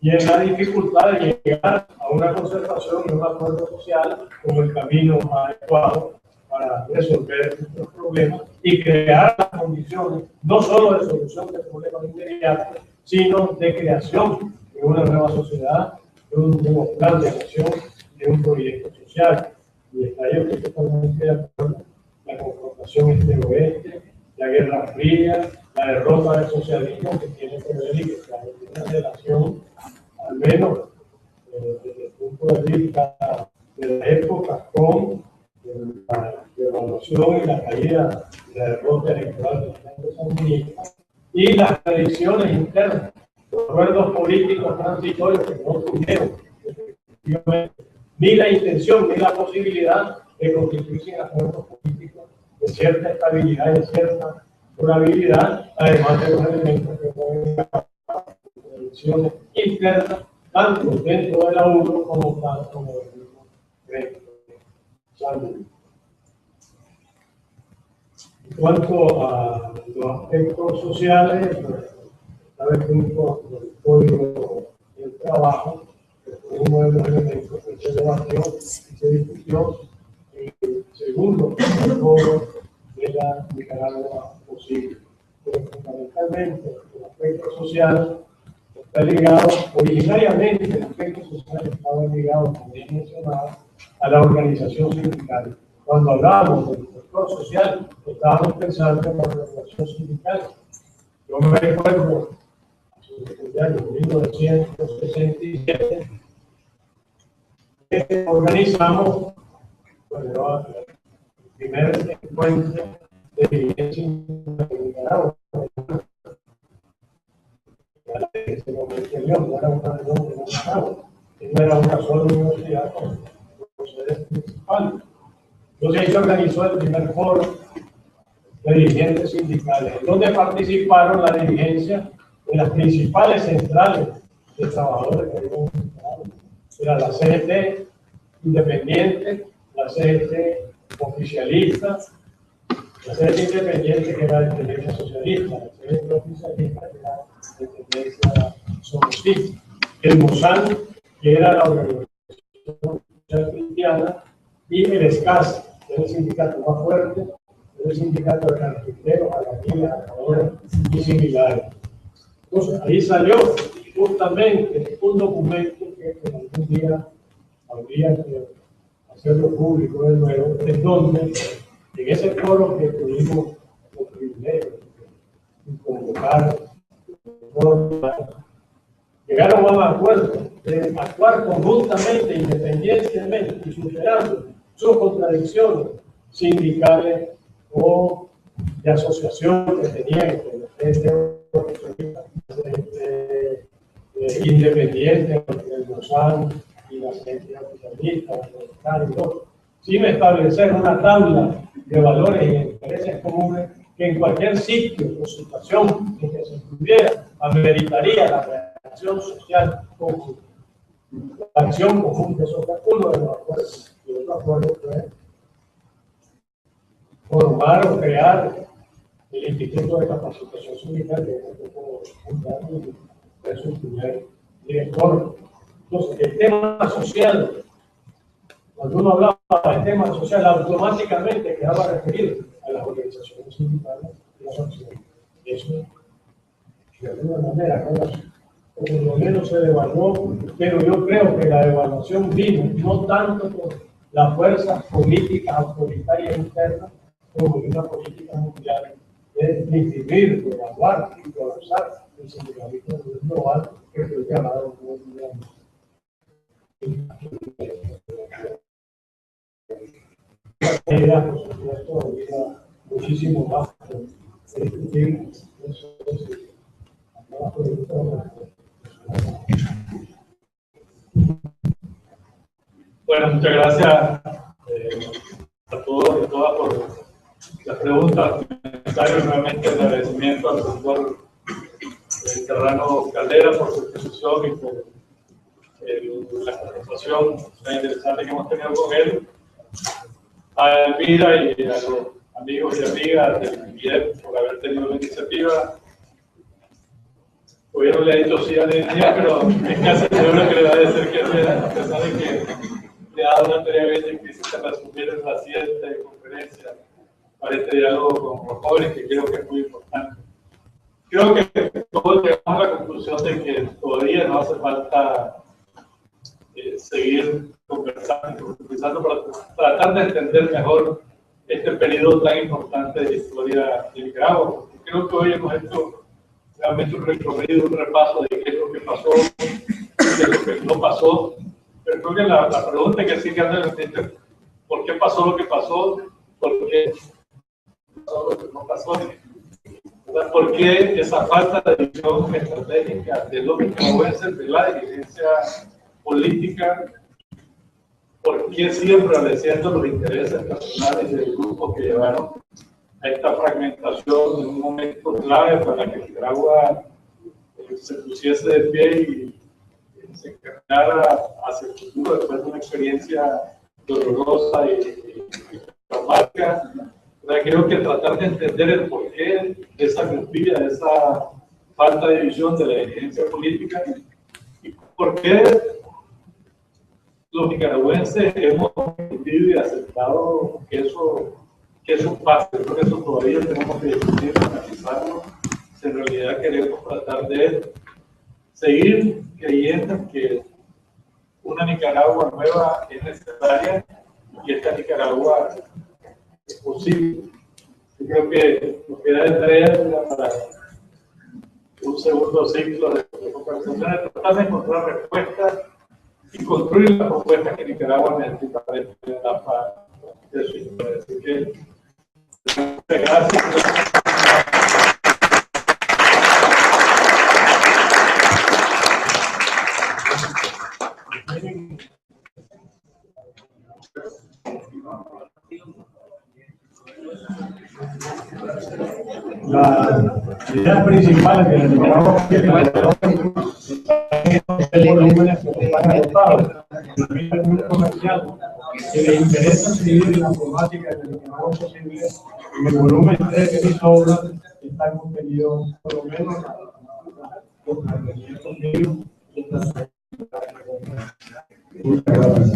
y en la dificultad de llegar a una concertación y un acuerdo social como el camino adecuado para resolver nuestros problemas y crear las condiciones no solo de solución de problemas inmediatos, sino de creación de una nueva sociedad, de un nuevo plan de acción, de un proyecto social. Y está yo que totalmente de acuerdo. La confrontación este-oeste, la Guerra Fría, la derrota del socialismo que tiene que ver y que trae una relación, al menos desde el punto de vista de la época, con la devaluación y la caída de la derrota electoral del Frente Sandinista y las elecciones internas, los acuerdos políticos transitorios que no tuvieron ni la intención ni la posibilidad de constituirse acuerdos políticos de cierta estabilidad y de cierta durabilidad, además de los elementos que pueden dar elecciones internas, tanto dentro de la UNO como tanto como del mismo Frente Sandinista. En cuanto a los aspectos sociales, tal punto del código del trabajo, que fue uno de los elementos que se debatió y se discutió en el segundo foro de la Nicaragua posible. Pero fundamentalmente el aspecto social está ligado, originariamente el aspecto social estaba ligado, como bien mencionado, a la organización sindical. Cuando hablábamos del sector social, estábamos pensando en la organización sindical. Yo me recuerdo, en el año 1967, que organizamos el primer encuentro de dirigencia en Nicaragua. En ese momento no era una reunión de Nicaragua, no era una sola universidad con los sedes principales. Entonces ahí se organizó el primer foro de dirigentes sindicales, donde participaron la dirigencia de las principales centrales de trabajadores que había en Nicaragua. Era la CGT independiente, la CGT oficialista, la CGT independiente que era de tendencia socialista, la CGT oficialista que era de tendencia socialista, el MUSAN, que era la organización social cristiana, y el SCAS, que es el sindicato más fuerte, es el sindicato de carpinteros, albañiles, acabadores y similares. Entonces, ahí salió justamente un documento que algún día habría que hacerlo público de nuevo, en donde en ese foro que tuvimos los privilegios de convocar, llegaron a un acuerdo de actuar conjuntamente, independientemente y superando sus contradicciones sindicales o de asociación que tenían independiente, el MUSAN y la CGT oficialista, sin establecer una tabla de valores y intereses comunes que en cualquier sitio o situación en que se estuviera ameritaría la reacción social conjunta. La acción conjunta, eso fue uno de los acuerdos. Y otro acuerdo fue formar o crear el Instituto de Capacitación Sindical, que es su primer director. Entonces, el tema social, cuando uno hablaba del tema social, automáticamente quedaba referido a las organizaciones sindicales y las acciones. Eso, de alguna manera, por lo menos se devaluó, pero yo creo que la devaluación vino no tanto por las fuerzas políticas autoritarias internas, como de una política mundial de disminuir, de evaluar y de avanzar el sindicalismo global que es el llamado mundial. Era, por supuesto, muchísimo más discutir eso. Bueno, muchas gracias a todos y todas por las preguntas, comentarios. Nuevamente agradecimiento al doctor Serrano Caldera por su exposición y por la conversación tan interesante que hemos tenido con él. A Elvira y a los amigos y amigas del MIEP por haber tenido la iniciativa. Hoy no le he dicho sí a la idea, pero es casi seguro que le va a decir que hacer, a pesar de que le ha dado una tarea bien difícil de resumir en la siguiente conferencia para este diálogo con los jóvenes, que creo que es muy importante. Creo que todos llegamos a la conclusión de que todavía no hace falta seguir conversando para tratar de entender mejor este periodo tan importante de la historia de Nicaragua. Creo que hoy hemos hecho realmente un recorrido, un repaso de qué es lo que pasó, qué es lo que no pasó. Pero creo que la pregunta que sigue anda es ¿por qué pasó lo que pasó? ¿Por qué pasó lo que no pasó? ¿Por qué esa falta de visión estratégica de los nicaragüenses, de la dirigencia política? ¿Por qué siempre prevaleciendo los intereses personales del grupo que llevaron a esta fragmentación en un momento clave para que Nicaragua se pusiese de pie y se encaminara hacia el futuro después de una experiencia dolorosa y traumática? Creo que tratar de entender el porqué de esa grupilla, de esa falta de visión de la dirigencia política y por qué los nicaragüenses hemos entendido y aceptado que eso pasa. Creo que eso todavía tenemos que discutir, analizarlo. Si en realidad queremos tratar de seguir creyendo que una Nicaragua nueva es necesaria y esta Nicaragua posible. Yo creo que nos queda de tarea para un segundo ciclo de conversaciones, tratar de encontrar respuestas y construir la propuesta que Nicaragua necesita para esta etapa de su historia. Así que, muchas gracias. La idea principal de la Nicaragua es el volúmenes que están agotados. El mundo comercial que le interesa seguir la temática de la Nicaragua posible en el volumen 3 de mis obras están contenidos por lo menos los 500.000. Muchas gracias.